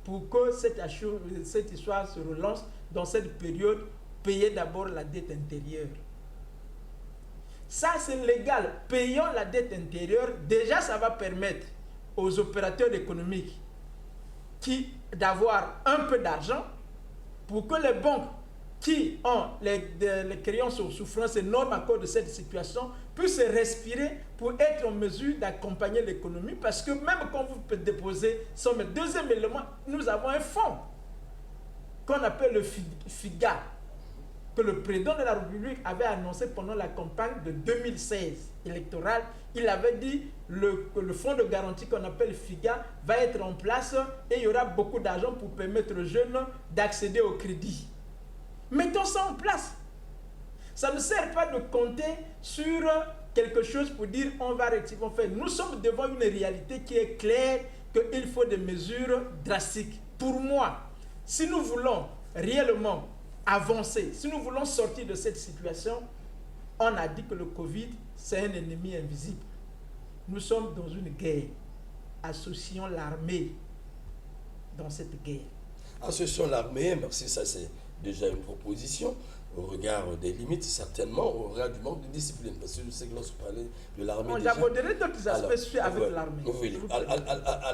pour que cette histoire se relance dans cette période, payer d'abord la dette intérieure. Ça, c'est légal. Payons la dette intérieure. Déjà, ça va permettre aux opérateurs économiques d'avoir un peu d'argent pour que les banques qui ont les créances aux souffrances énormes à cause de cette situation puissent respirer pour être en mesure d'accompagner l'économie. Parce que même quand vous déposez somme, deuxième élément, nous avons un fonds qu'on appelle le FIGA, que le président de la République avait annoncé pendant la campagne de 2016 électorale. Il avait dit que le fonds de garantie qu'on appelle FIGA va être en place et il y aura beaucoup d'argent pour permettre aux jeunes d'accéder au crédit. Mettons ça en place. Ça ne sert pas de compter sur quelque chose pour dire on va rectifier, on fait. Nous sommes devant une réalité qui est claire qu'il faut des mesures drastiques. Pour moi, si nous voulons réellement avancer, si nous voulons sortir de cette situation, on a dit que le Covid, c'est un ennemi invisible. Nous sommes dans une guerre. Associons l'armée dans cette guerre.
Associons l'armée, merci, ça c'est déjà une proposition. Au regard des limites, certainement, au regard du manque de discipline. Parce que je sais que lorsque vous parlez de l'armée...
J'aborderai d'autres aspects avec l'armée.
Oui.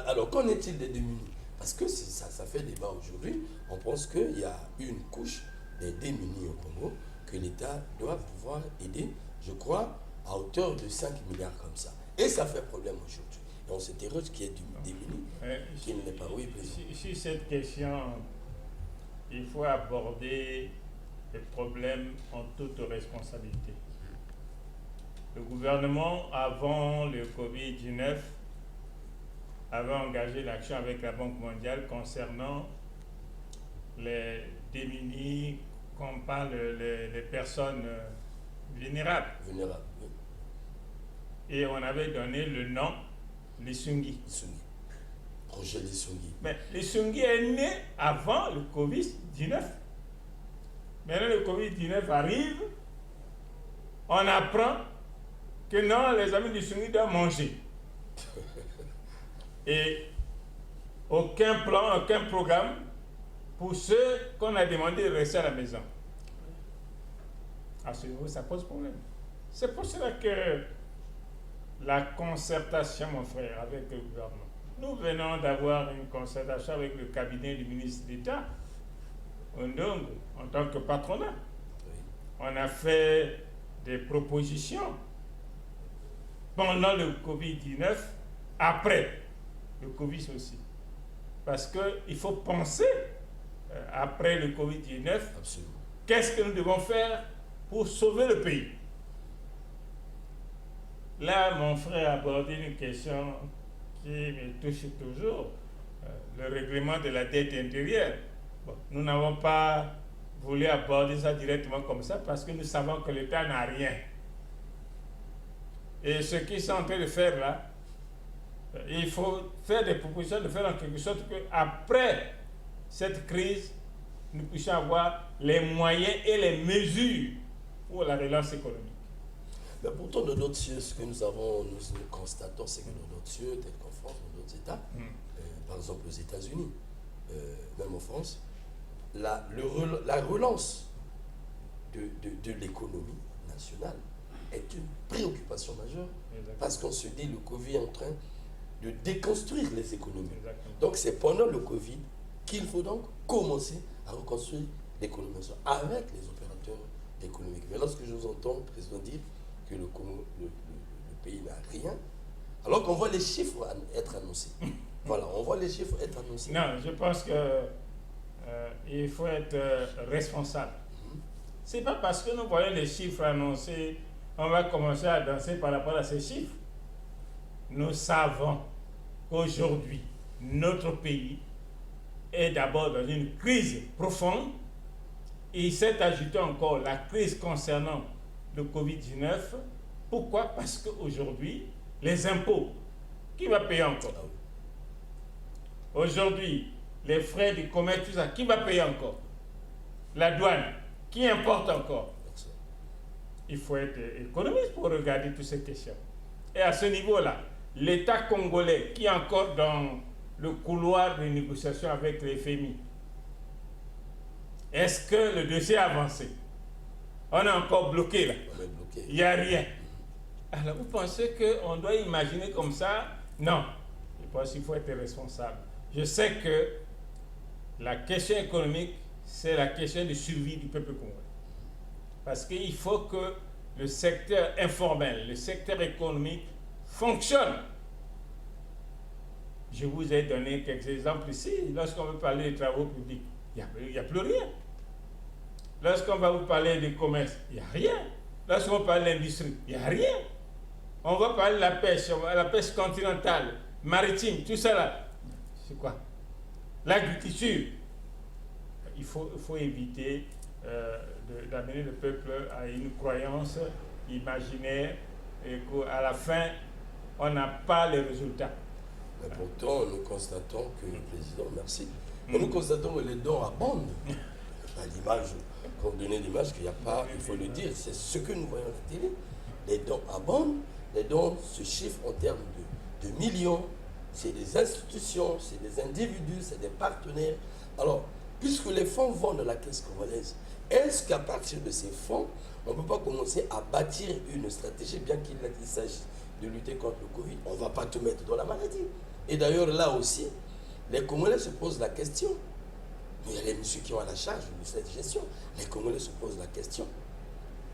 Alors, qu'en est-il des démunis? Parce que ça fait débat aujourd'hui. On pense qu'il y a une couche des démunis au Congo que l'État doit pouvoir aider, je crois, à hauteur de 5 milliards comme ça. Et ça fait problème aujourd'hui. Et on s'interroge qui est démuni, qui ne l'est pas. Oui,
sur cette question, il faut aborder les problèmes en toute responsabilité. Le gouvernement, avant le Covid-19, avait engagé l'action avec la Banque mondiale concernant les démunis, qu'on parle les personnes vulnérables.
Vulnérables, oui.
Et on avait donné le nom Lisungi.
Projet Lisungi.
Mais Lisungi est né avant le Covid-19. Maintenant, le Covid-19 arrive, on apprend que non, les amis Lisungi doivent manger. Et aucun plan, aucun programme pour ceux qu'on a demandé de rester à la maison. À ce niveau, ça pose problème. C'est pour cela que la concertation, mon frère, avec le gouvernement. Nous venons d'avoir une concertation avec le cabinet du ministre d'État, Ondong, en tant que patronat. On a fait des propositions pendant le Covid-19, après le Covid aussi. Parce qu'il faut penser, après le Covid-19,
absolument,
qu'est-ce que nous devons faire pour sauver le pays. Là, mon frère a abordé une question qui me touche toujours, le règlement de la dette intérieure. Bon, nous n'avons pas voulu aborder ça directement comme ça parce que nous savons que l'État n'a rien. Et ce qu'ils sont en train de faire là, il faut faire des propositions de faire en quelque sorte qu'après cette crise, nous puissions avoir les moyens et les mesures pour la relance économique.
Mais pourtant, dans d'autres cieux, ce que nous constatons, c'est que dans d'autres cieux, tels qu'en France, dans d'autres États, par exemple aux États-Unis, même en France, la relance de l'économie nationale est une préoccupation majeure. Exactement. Parce qu'on se dit le Covid est en train de déconstruire les économies. Exactement. Donc c'est pendant le Covid qu'il faut donc commencer à reconstruire l'économie nationale avec les opérateurs économiques. Mais lorsque je vous entends, le président, dire que le pays n'a rien, alors qu'on voit les chiffres être annoncés. Voilà, on voit les chiffres être annoncés.
Non, je pense que il faut être responsable. C'est pas parce que nous voyons les chiffres annoncés, on va commencer à danser par rapport à ces chiffres. Nous savons qu'aujourd'hui, notre pays est d'abord dans une crise profonde il s'est ajouté encore la crise concernant le Covid-19. Pourquoi? Parce qu'aujourd'hui, les impôts, qui va payer encore? Aujourd'hui, les frais de commerce, tout ça, qui va payer encore? La douane, qui importe encore? Il faut être économiste pour regarder toutes ces questions. Et à ce niveau-là, l'État congolais, qui est encore dans le couloir de négociation avec les FMI, est-ce que le dossier a avancé? On est encore bloqué là. Il n'y a rien. Alors vous pensez qu'on doit imaginer comme ça? Non. Je pense qu'il faut être responsable. Je sais que la question économique, c'est la question de survie du peuple congolais. Parce qu'il faut que le secteur informel, le secteur économique fonctionne. Je vous ai donné quelques exemples ici. Lorsqu'on veut parler des travaux publics, il n'y a plus rien. Lorsqu'on va vous parler du commerce, il n'y a rien. Lorsqu'on parle de l'industrie, il n'y a rien. On va parler de la pêche continentale, maritime, tout ça là. C'est quoi? L'agriculture. Il faut éviter d'amener le peuple à une croyance imaginaire et qu'à la fin, on n'a pas les résultats.
Mais pourtant, nous constatons que le président, merci, mais nous constatons que les dons abondent. À l'image, pour donner l'image qu'il n'y a pas, il faut le dire, c'est ce que nous voyons à la télé. Les dons abondent, les dons se chiffrent en termes de millions, c'est des institutions, c'est des individus, c'est des partenaires. Alors, puisque les fonds vont de la caisse congolaise, est-ce qu'à partir de ces fonds, on ne peut pas commencer à bâtir une stratégie, bien qu'il s'agisse de lutter contre le Covid, on ne va pas tout mettre dans la maladie. Et d'ailleurs, là aussi, les Congolais se posent la question. Mais il y a les messieurs qui ont à la charge de cette gestion. Les Congolais se posent la question.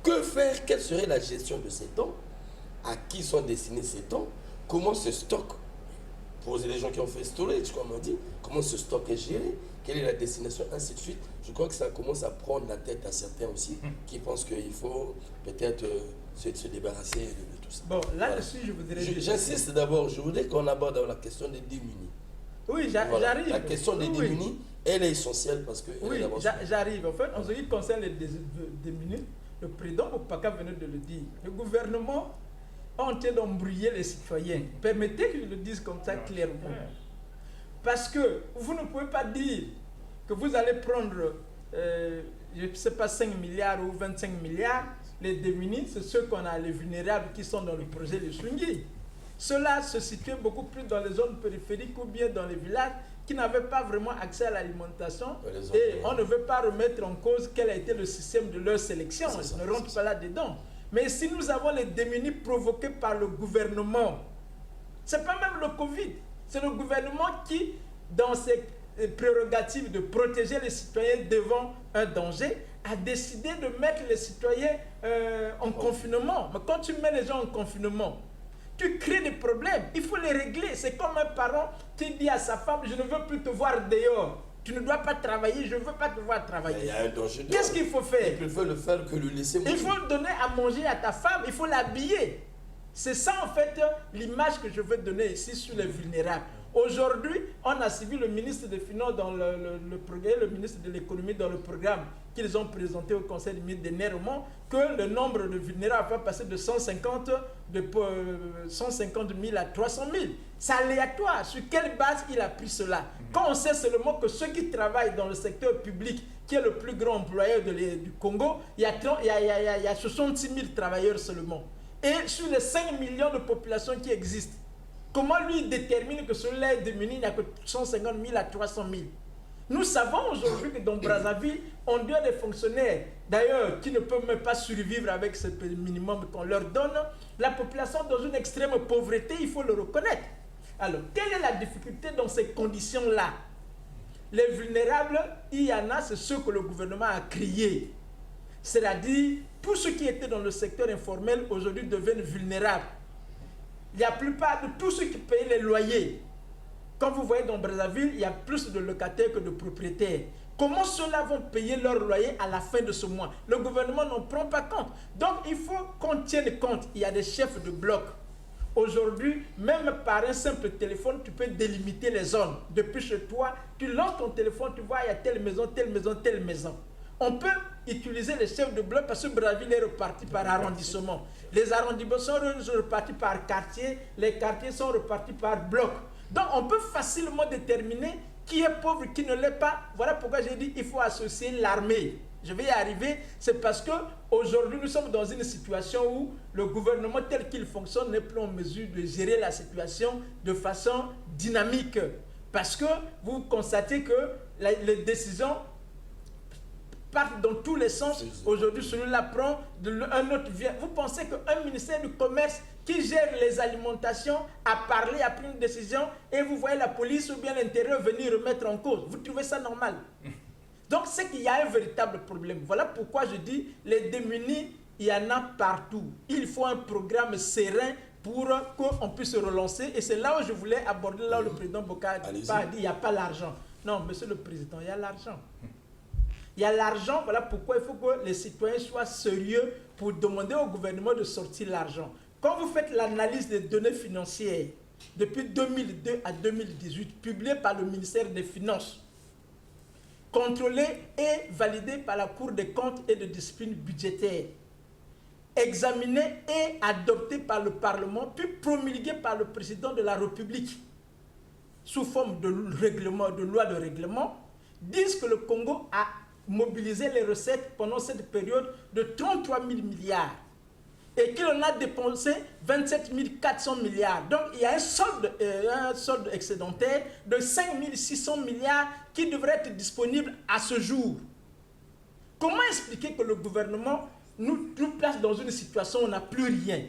Que faire? Quelle serait la gestion de ces dons? À qui sont destinés ces dons? Comment ce stock, pour les gens qui ont fait storage, comme on dit, comment ce stock est géré? Quelle est la destination? Ainsi de suite. Je crois que ça commence à prendre la tête à certains aussi, qui pensent qu'il faut peut-être se débarrasser de tout ça.
Bon, là-dessus, je voudrais...
J'insiste d'abord, je voudrais qu'on aborde la question des démunis.
Oui,
voilà.
j'arrive.
La question des démunis, elle est essentielle parce que...
Oui, j'arrive. En fait, en ce qui concerne les démunis, le président Opaka venait de le dire. Le gouvernement est en train d'embrouiller les citoyens. Permettez que je le dise comme ça clairement. Parce que vous ne pouvez pas dire que vous allez prendre, je ne sais pas, 5 milliards ou 25 milliards. Les démunis, c'est ceux qu'on a, les vulnérables qui sont dans le projet de Swingi. Ceux-là se situaient beaucoup plus dans les zones périphériques ou bien dans les villages qui n'avaient pas vraiment accès à l'alimentation. Et on ne veut pas remettre en cause quel a été le système de leur sélection. On ne rentre pas là-dedans. Mais si nous avons les démunis provoqués par le gouvernement, ce n'est pas même le Covid. C'est le gouvernement qui, dans ses prérogatives de protéger les citoyens devant un danger, a décidé de mettre les citoyens en confinement. Mais quand tu mets les gens en confinement, tu crées des problèmes. Il faut les régler. C'est comme un parent qui dit à sa femme, je ne veux plus te voir dehors. Tu ne dois pas travailler, je ne veux pas te voir travailler.
Il y a un danger.
Qu'est-ce qu'il faut faire?
Il préfère le faire que le laisser mourir.
Il faut donner à manger à ta femme, il faut l'habiller. C'est ça en fait l'image que je veux donner ici sur les vulnérables. Aujourd'hui, on a suivi le ministre des Finances dans le programme, le ministre de l'économie dans le programme qu'ils ont présenté au Conseil des ministres dernièrement, que le nombre de vulnérables va passer de 150 000 à 300 000. C'est aléatoire. Sur quelle base il a pris cela? Quand on sait seulement que ceux qui travaillent dans le secteur public, qui est le plus grand employeur du Congo, il y a 66 000 travailleurs seulement. Et sur les 5 millions de populations qui existent, comment lui détermine que cela est démuni, il n'y a que 150 000 à 300 000? Nous savons aujourd'hui que dans Brazzaville, on doit des fonctionnaires, d'ailleurs, qui ne peuvent même pas survivre avec ce minimum qu'on leur donne. La population dans une extrême pauvreté, il faut le reconnaître. Alors, quelle est la difficulté dans ces conditions-là? Les vulnérables, il y en a, c'est ceux que le gouvernement a créés. C'est-à-dire, tous ceux qui étaient dans le secteur informel, aujourd'hui, deviennent vulnérables. La plupart de tous ceux qui payaient les loyers, comme vous voyez dans Brazzaville, il y a plus de locataires que de propriétaires. Comment ceux-là vont payer leur loyer à la fin de ce mois? Le gouvernement n'en prend pas compte. Donc il faut qu'on tienne compte. Il y a des chefs de bloc. Aujourd'hui, même par un simple téléphone, tu peux délimiter les zones. Depuis chez toi, tu lances ton téléphone, tu vois, il y a telle maison, telle maison, telle maison. On peut utiliser les chefs de bloc parce que Brazzaville est reparti par arrondissement. Les arrondissements sont repartis par quartier, les quartiers sont repartis par bloc. Donc on peut facilement déterminer qui est pauvre, qui ne l'est pas. Voilà pourquoi j'ai dit qu'il faut associer l'armée. Je vais y arriver, c'est parce qu'aujourd'hui nous sommes dans une situation où le gouvernement tel qu'il fonctionne n'est plus en mesure de gérer la situation de façon dynamique. Parce que vous constatez que les décisions partent dans tous les sens. Aujourd'hui, celui-là prend, un autre vient. Vous pensez qu'un ministère du Commerce qui gère les alimentations a parlé, a pris une décision et vous voyez la police ou bien l'intérieur venir remettre en cause. Vous trouvez ça normal? Donc, c'est qu'il y a un véritable problème. Voilà pourquoi je dis, les démunis, il y en a partout. Il faut un programme serein pour qu'on puisse se relancer. Et c'est là où je voulais aborder, là où le président Bokar a dit, il n'y a pas l'argent. Non, monsieur le président, il y a l'argent. Il y a l'argent, voilà pourquoi il faut que les citoyens soient sérieux pour demander au gouvernement de sortir l'argent. Quand vous faites l'analyse des données financières depuis 2002 à 2018, publiées par le ministère des Finances, contrôlée et validée par la Cour des comptes et de discipline budgétaire, examinée et adoptée par le Parlement, puis promulguée par le président de la République sous forme de règlement, de loi de règlement, disent que le Congo a mobilisé les recettes pendant cette période de 33 000 milliards et qu'il en a dépensé 27 400 milliards. Donc il y a un solde excédentaire de 5 600 milliards qui devrait être disponible à ce jour. Comment expliquer que le gouvernement nous place dans une situation où on n'a plus rien?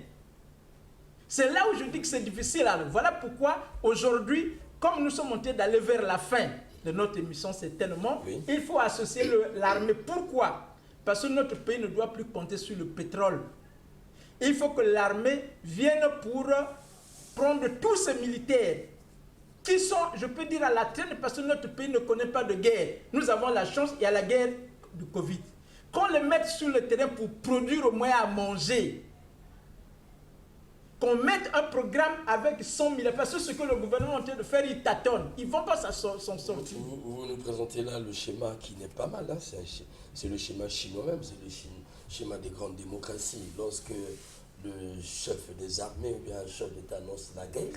C'est là où je dis que c'est difficile. Alors, voilà pourquoi aujourd'hui, comme nous sommes en train d'aller vers la fin de notre émission certainement, il faut associer l'armée. Pourquoi? Parce que notre pays ne doit plus compter sur le pétrole. Il faut que l'armée vienne pour prendre tous ces militaires qui sont, je peux dire, à la traîne parce que notre pays ne connaît pas de guerre. Nous avons la chance, il y a la guerre du Covid. Qu'on les mette sur le terrain pour produire au moins à manger. Qu'on mette un programme avec 100 000, parce que ce que le gouvernement est en train de faire, il tâtonne. Ils ne vont pas s'en sortir.
Vous nous présentez là le schéma qui n'est pas mal. Hein. C'est le schéma chinois même, c'est le schéma des grandes démocraties. Lorsque le chef des armées ou bien un chef d'État annonce la guerre,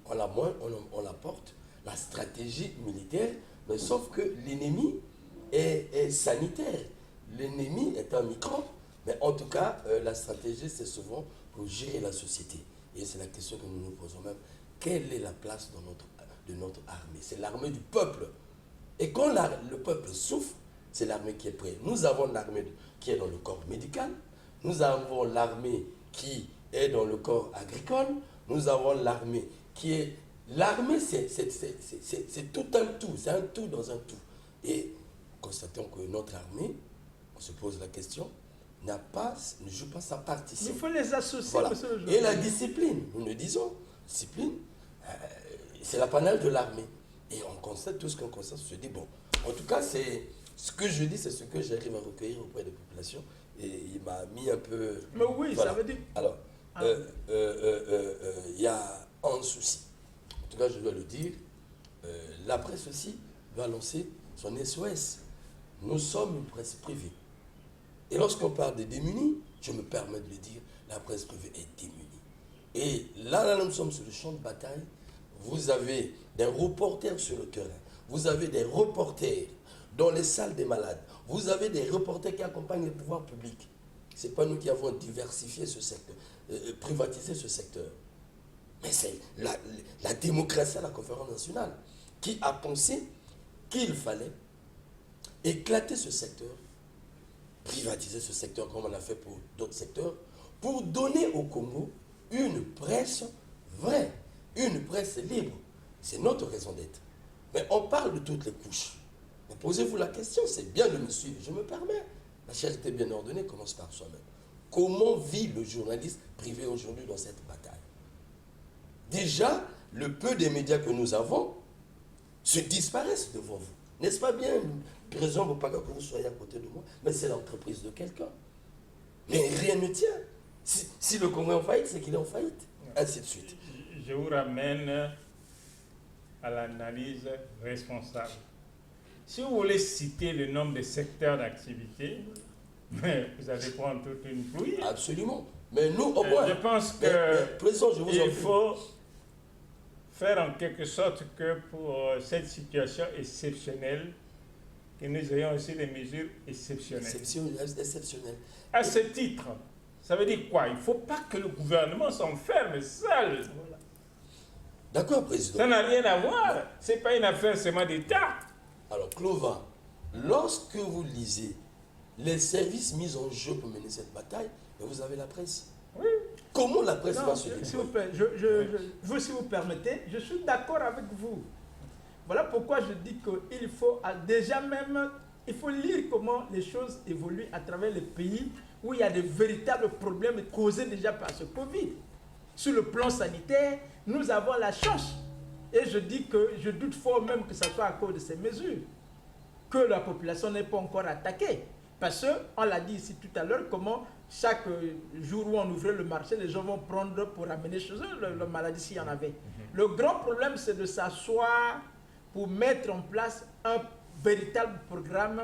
on l'apporte, la stratégie militaire, mais sauf que l'ennemi est sanitaire. L'ennemi est un microbe, mais en tout cas, la stratégie, c'est souvent pour gérer la société. Et c'est la question que nous nous posons même. Quelle est la place de notre armée? C'est l'armée du peuple. Et quand le peuple souffre, c'est l'armée qui est prête. Nous avons l'armée qui est dans le corps médical. Nous avons l'armée qui est dans le corps agricole. Nous avons l'armée qui est... L'armée, c'est tout un tout. C'est un tout dans un tout. Et constatons que notre armée, on se pose la question, ne joue pas sa partition.
Il faut les associer.
Voilà. Et la discipline, nous le disons, discipline, c'est l'apanage de l'armée. Et on constate tout ce qu'on constate, on se dit, bon, en tout cas, c'est ce que je dis, c'est ce que j'arrive à recueillir auprès des populations. Et il m'a mis un peu...
Mais oui, voilà. Ça veut dire...
Alors, il y a un souci. En tout cas, je dois le dire, la presse aussi va lancer son SOS. Nous sommes une presse privée. Et lorsqu'on parle des démunis, je me permets de le dire, la presse privée est démunie. Et là, nous sommes sur le champ de bataille. Vous avez des reporters sur le terrain. Vous avez des reporters dans les salles des malades. Vous avez des reporters qui accompagnent les pouvoirs publics. Ce n'est pas nous qui avons diversifié ce secteur, privatisé ce secteur. Mais c'est la démocratie à la conférence nationale qui a pensé qu'il fallait éclater ce secteur, privatiser ce secteur comme on a fait pour d'autres secteurs, pour donner au Congo une presse vraie, une presse libre. C'est notre raison d'être. Mais on parle de toutes les couches. Mais posez-vous la question, c'est bien de me suivre. Je me permets. La charité bien ordonnée commence par soi-même. Comment vit le journaliste privé aujourd'hui dans cette bataille? Déjà, le peu des médias que nous avons se disparaissent devant vous. N'est-ce pas bien, président Bopaga, que vous soyez à côté de moi? Mais c'est l'entreprise de quelqu'un. Mais rien ne tient. Si le Congo est en faillite, c'est qu'il est en faillite. Ainsi de suite.
Je vous ramène à l'analyse responsable. Si vous voulez citer le nombre de secteurs d'activité, vous allez prendre toute une pluie.
Absolument. Mais nous, au moins...
Je pense qu'il faut faire en quelque sorte que pour cette situation exceptionnelle, que nous ayons aussi des mesures exceptionnelles.
Exceptionnelles.
À ce titre, ça veut dire quoi? Il ne faut pas que le gouvernement s'enferme seul. Voilà.
D'accord, président.
Ça n'a rien à voir. Ce n'est pas une affaire seulement d'État.
Alors, Clovis, lorsque vous lisez les services mis en jeu pour mener cette bataille, vous avez la presse.
Oui.
Comment la presse va se
déployer? S'il vous plaît, si vous permettez, je suis d'accord avec vous. Voilà pourquoi je dis qu'il faut déjà même, il faut lire comment les choses évoluent à travers les pays où il y a de véritables problèmes causés déjà par ce Covid. Sur le plan sanitaire, nous avons la chance. Et je dis que je doute fort même que ce soit à cause de ces mesures que la population n'est pas encore attaquée. Parce qu'on l'a dit ici tout à l'heure, comment chaque jour où on ouvrait le marché, les gens vont prendre pour amener chez eux la maladie s'il y en avait. Le grand problème, c'est de s'asseoir pour mettre en place un véritable programme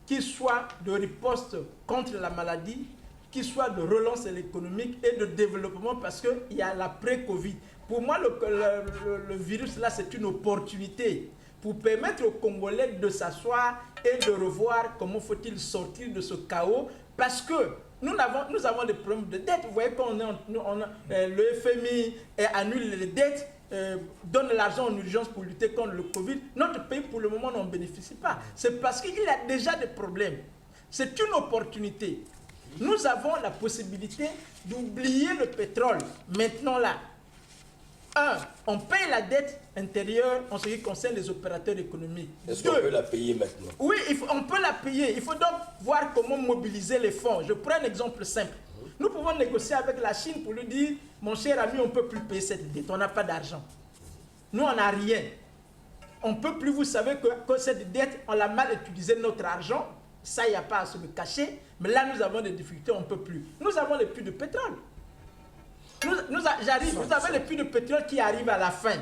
qui soit de riposte contre la maladie, qui soit de relance économique et de développement, parce qu'il y a l'après-Covid. Pour moi, le virus, là, c'est une opportunité pour permettre aux Congolais de s'asseoir et de revoir comment faut-il sortir de ce chaos, parce que nous avons des problèmes de dette. Vous voyez, quand le FMI annule les dettes, donne l'argent en urgence pour lutter contre le Covid, notre pays, pour le moment, n'en bénéficie pas. C'est parce qu'il y a déjà des problèmes. C'est une opportunité. Nous avons la possibilité d'oublier le pétrole, maintenant là. On paye la dette intérieure en ce qui concerne les opérateurs économiques.
Est-ce qu'on peut la payer maintenant?
Oui, on peut la payer. Il faut donc voir comment mobiliser les fonds. Je prends un exemple simple. Nous pouvons négocier avec la Chine pour lui dire, mon cher ami, on ne peut plus payer cette dette, on n'a pas d'argent. Nous, on n'a rien. On ne peut plus, vous savez que cette dette, on l'a mal utilisé notre argent. Ça, il n'y a pas à se le cacher. Mais là, nous avons des difficultés, on ne peut plus. Nous avons les puits de pétrole. Vous avez les puits de pétrole qui arrivent à la fin,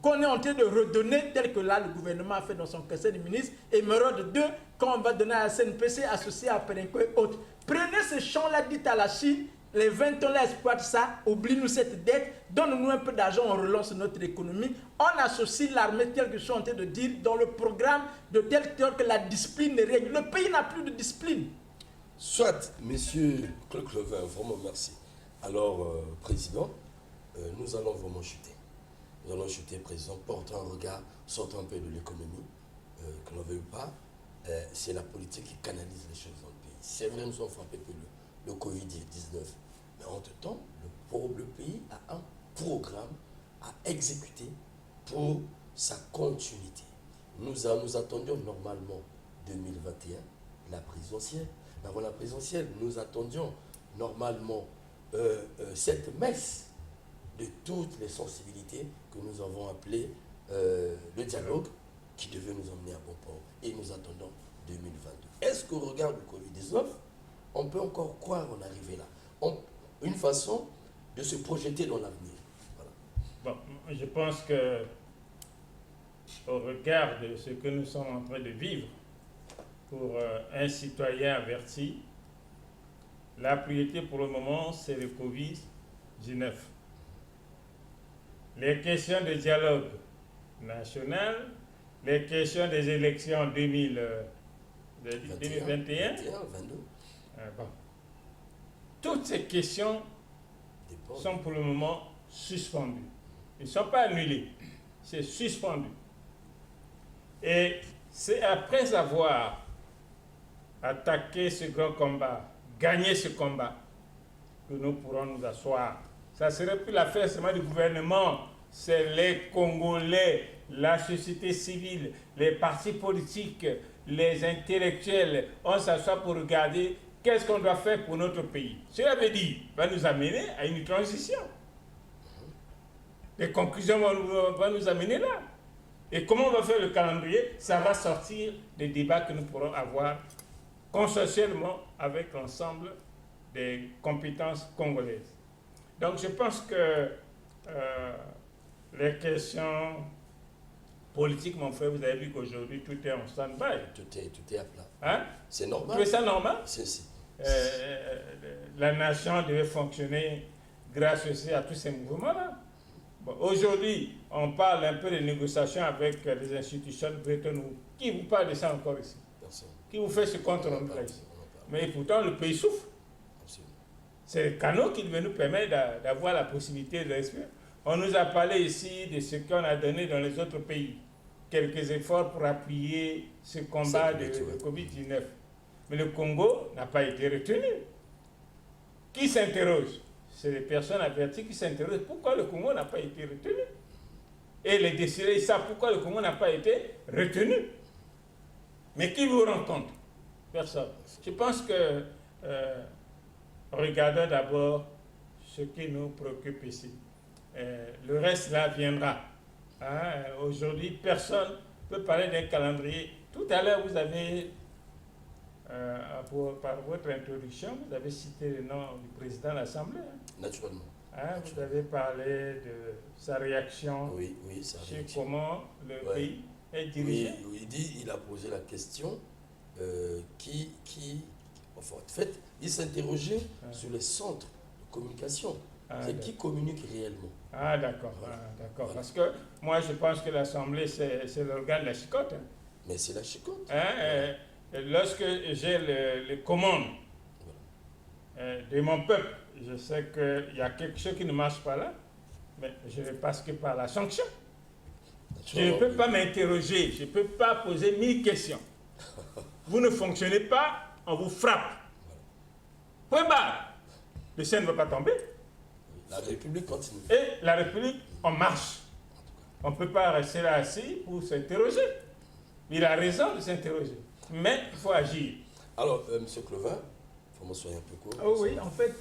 qu'on est en train de redonner, tel que là, le gouvernement a fait dans son conseil des ministres, Émeraude 2, quand on va donner à la CNPC, associé à Perenco et autres. Prenez ce champ-là, dites à la Chine, les 20 ans là exploitent ça, oublie-nous cette dette, donne-nous un peu d'argent, on relance notre économie. On associe l'armée, tel que je suis en train de dire, dans le programme de telle sorte que la discipline règne. Le pays n'a plus de discipline.
Soit, monsieur Claude Clovis, vraiment merci. Alors, Président, nous allons vraiment chuter. Nous allons chuter, Président, portant un regard, sortant un peu de l'économie, que l'on ne veuille pas. C'est la politique qui canalise les choses dans le pays. C'est vrai, nous sommes frappés par le Covid-19. Mais entre-temps, le pays a un programme à exécuter pour sa continuité. Nous attendions normalement 2021 la présidentielle. Mais avant la présidentielle, nous attendions normalement cette messe de toutes les sensibilités que nous avons appelées le dialogue qui devait nous emmener à bon port. Et nous attendons 2022. Est-ce qu'au regard du Covid-19, on peut encore croire en arriver là? Une façon de se projeter dans l'avenir. Voilà.
Bon, je pense que au regard de ce que nous sommes en train de vivre, pour un citoyen averti, la priorité pour le moment, c'est le Covid-19. Les questions de dialogue national, les questions des élections 2021, bon. Toutes ces questions sont pour le moment suspendues. Ils ne sont pas annulés, c'est suspendu. Et c'est après avoir attaqué ce grand combat, gagné ce combat, que nous pourrons nous asseoir. Ça ne serait plus l'affaire seulement du gouvernement, c'est les Congolais, la société civile, les partis politiques, les intellectuels. On s'assoit pour regarder qu'est-ce qu'on doit faire pour notre pays. Cela veut dire, va nous amener à une transition. Les conclusions vont nous amener là. Et comment on va faire le calendrier? Ça va sortir des débats que nous pourrons avoir consensuellement avec l'ensemble des compétences congolaises. Donc je pense que les questions politique, mon frère, vous avez vu qu'aujourd'hui, tout est en stand-by.
Tout est à plat.
Hein?
C'est
Vous
normal.
trouvez ça normal?
C'est-
La nation devait fonctionner grâce aussi à tous ces mouvements-là. Bon, aujourd'hui, on parle un peu des négociations avec les institutions de Bretton Woods. Qui vous parle de ça encore ici?
Personne.
Qui vous fait ce compte-rendu là ici? Mais pourtant, le pays souffre.
Absolument.
C'est le canot qui devait nous permettre d'avoir la possibilité de respirer. On nous a parlé ici de ce qu'on a donné dans les autres pays. Quelques efforts pour appuyer ce combat de Covid-19. Mais le Congo n'a pas été retenu. Qui s'interroge? C'est les personnes averties qui s'interrogent. Pourquoi le Congo n'a pas été retenu? Et les décideurs savent pourquoi le Congo n'a pas été retenu. Mais qui vous rencontre? Personne. Je pense que regardons d'abord ce qui nous préoccupe ici. Le reste là viendra. Hein? Aujourd'hui, personne ne peut parler d'un calendrier. Tout à l'heure, vous avez, par votre introduction, vous avez cité le nom du président de l'Assemblée. Hein?
Naturellement.
Hein? Vous avez parlé de sa réaction
Oui, sa
sur
réaction.
comment le pays est dirigé.
Oui, il a posé la question en fait, il s'interrogeait sur les centres de communication. C'est qui communique réellement.
Ah, d'accord.
Voilà.
D'accord. Parce que moi, je pense que l'Assemblée, c'est l'organe de la chicotte. Hein.
Mais c'est la chicotte.
Hein, lorsque j'ai les commandes de mon peuple, je sais qu'il y a quelque chose qui ne marche pas là, mais je ne passe que par la sanction. Je ne peux pas m'interroger, je ne peux pas poser 1000 questions. Vous ne fonctionnez pas, on vous frappe. Point barre. Le ciel ne va pas tomber.
La République continue.
Et la République, on marche. On ne peut pas rester là assis pour s'interroger. Il a raison de s'interroger. Mais il faut agir.
Alors, M. Clovin, il faut m'en soigner un peu court.
Oh oui, en fait,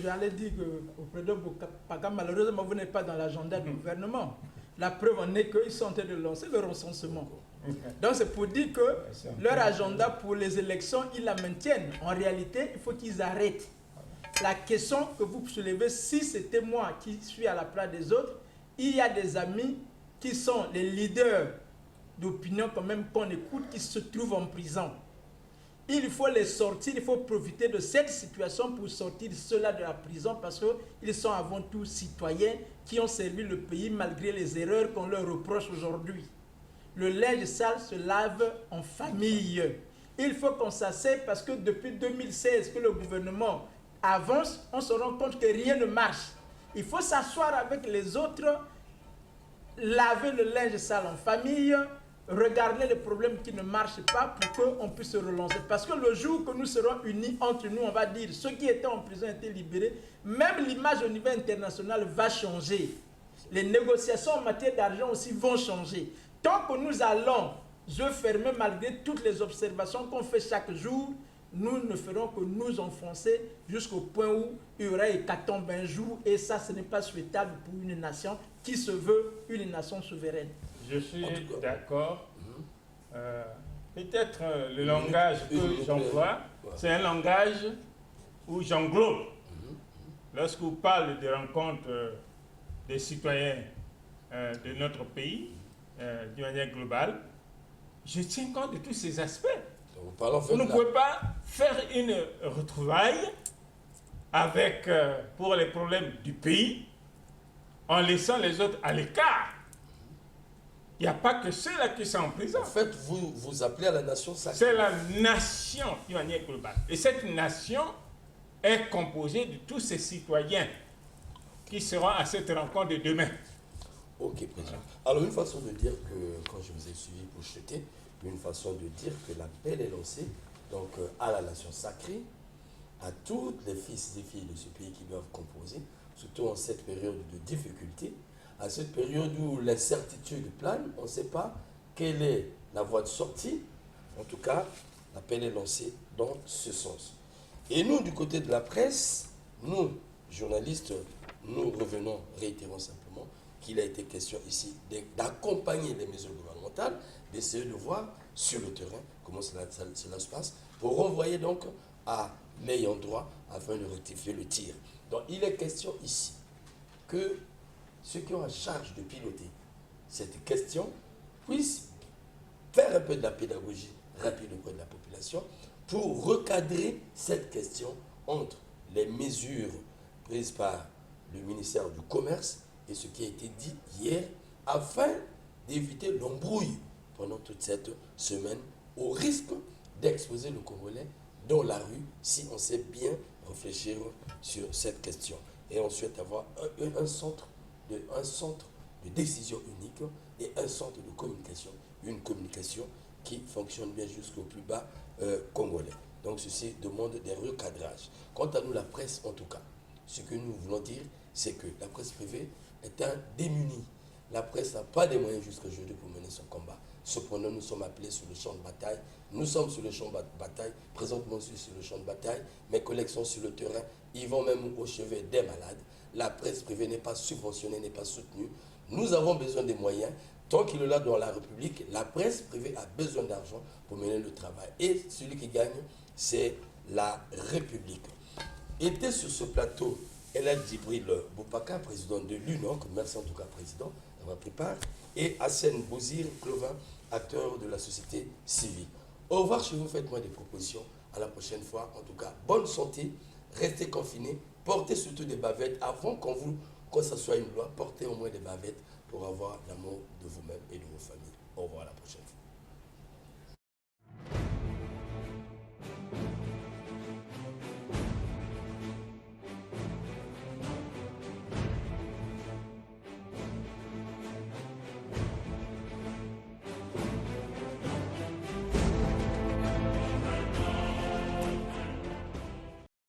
j'allais dire qu'au président Bokapa, malheureusement, vous n'êtes pas dans l'agenda du gouvernement. La preuve en est qu'ils sont en train de lancer le recensement. Donc c'est pour dire que leur agenda pour les élections, ils la maintiennent. En réalité, il faut qu'ils arrêtent. La question que vous soulevez, si c'était moi qui suis à la place des autres, il y a des amis qui sont les leaders d'opinion quand même qu'on écoute, qui se trouvent en prison. Il faut les sortir, il faut profiter de cette situation pour sortir ceux-là de la prison parce qu'ils sont avant tout citoyens qui ont servi le pays malgré les erreurs qu'on leur reproche aujourd'hui. Le linge sale se lave en famille. Il faut qu'on s'asseye parce que depuis 2016 que le gouvernement avance, on se rend compte que rien ne marche. Il faut s'asseoir avec les autres, laver le linge sale en famille, regarder les problèmes qui ne marchent pas pour qu'on puisse se relancer. Parce que le jour que nous serons unis entre nous, on va dire ceux qui étaient en prison étaient libérés, même l'image au niveau international va changer. Les négociations en matière d'argent aussi vont changer. Tant que nous allons yeux fermés malgré toutes les observations qu'on fait chaque jour, nous ne ferons que nous enfoncer jusqu'au point où il y aura hécatombe un jour, et ça, ce n'est pas souhaitable pour une nation qui se veut une nation souveraine.
Je suis d'accord. Peut-être le langage que j'emploie, c'est un langage où j'englobe. Lorsque vous parlez des rencontres des citoyens de notre pays, d'une manière globale, je tiens compte de tous ces aspects. Vous ne pouvez pas faire une retrouvaille avec, pour les problèmes du pays en laissant les autres à l'écart. Il n'y a pas que ceux-là qui sont en prison.
En fait, vous appelez à la nation sacrée.
C'est la nation d'une manière globale. Et cette nation est composée de tous ces citoyens qui seront à cette rencontre de demain.
Ok, président. Alors, une façon de dire que, quand je vous ai suivi pour jeter, une façon de dire que l'appel est lancé donc, à la nation sacrée, à toutes les fils et filles de ce pays qui doivent composer, surtout en cette période de difficulté, à cette période où l'incertitude plane, on ne sait pas quelle est la voie de sortie. En tout cas, l'appel est lancé dans ce sens. Et nous, du côté de la presse, nous, journalistes, nous revenons, réitérons simplement qu'il a été question ici d'accompagner les mesures gouvernementales, d'essayer de voir sur le terrain comment cela se passe, pour renvoyer donc à l'ayant droit afin de rectifier le tir. Donc il est question ici que ceux qui ont en charge de piloter cette question puisse faire un peu de la pédagogie rapide auprès de la population pour recadrer cette question entre les mesures prises par le ministère du Commerce et ce qui a été dit hier, afin d'éviter l'embrouille pendant toute cette semaine, au risque d'exposer le Congolais dans la rue si on sait bien réfléchir sur cette question. Et on souhaite avoir un centre de décision unique et un centre de communication, une communication qui fonctionne bien jusqu'au plus bas congolais. Donc ceci demande des recadrages. Quant à nous, la presse en tout cas, ce que nous voulons dire, c'est que la presse privée est un démuni. La presse n'a pas les moyens jusqu'à aujourd'hui pour mener son combat. Cependant, nous sommes appelés sur le champ de bataille. Nous sommes sur le champ de bataille. Présentement, je suis sur le champ de bataille. Mes collègues sont sur le terrain. Ils vont même au chevet des malades. La presse privée n'est pas subventionnée, n'est pas soutenue. Nous avons besoin des moyens. Tant qu'il est là dans la République, la presse privée a besoin d'argent pour mener le travail. Et celui qui gagne, c'est la République. Était sur ce plateau El Djibril Boubacar, président de l'UNOC, merci en tout cas président d'avoir pris part, et Hassen Bouzir Clovin, acteur de la société civile. Au revoir chez vous, faites-moi des propositions. À la prochaine fois. En tout cas, bonne santé, restez confinés, portez surtout des bavettes avant que ça soit une loi, portez au moins des bavettes pour avoir l'amour de vous-même et de vos familles. Au revoir à la prochaine fois.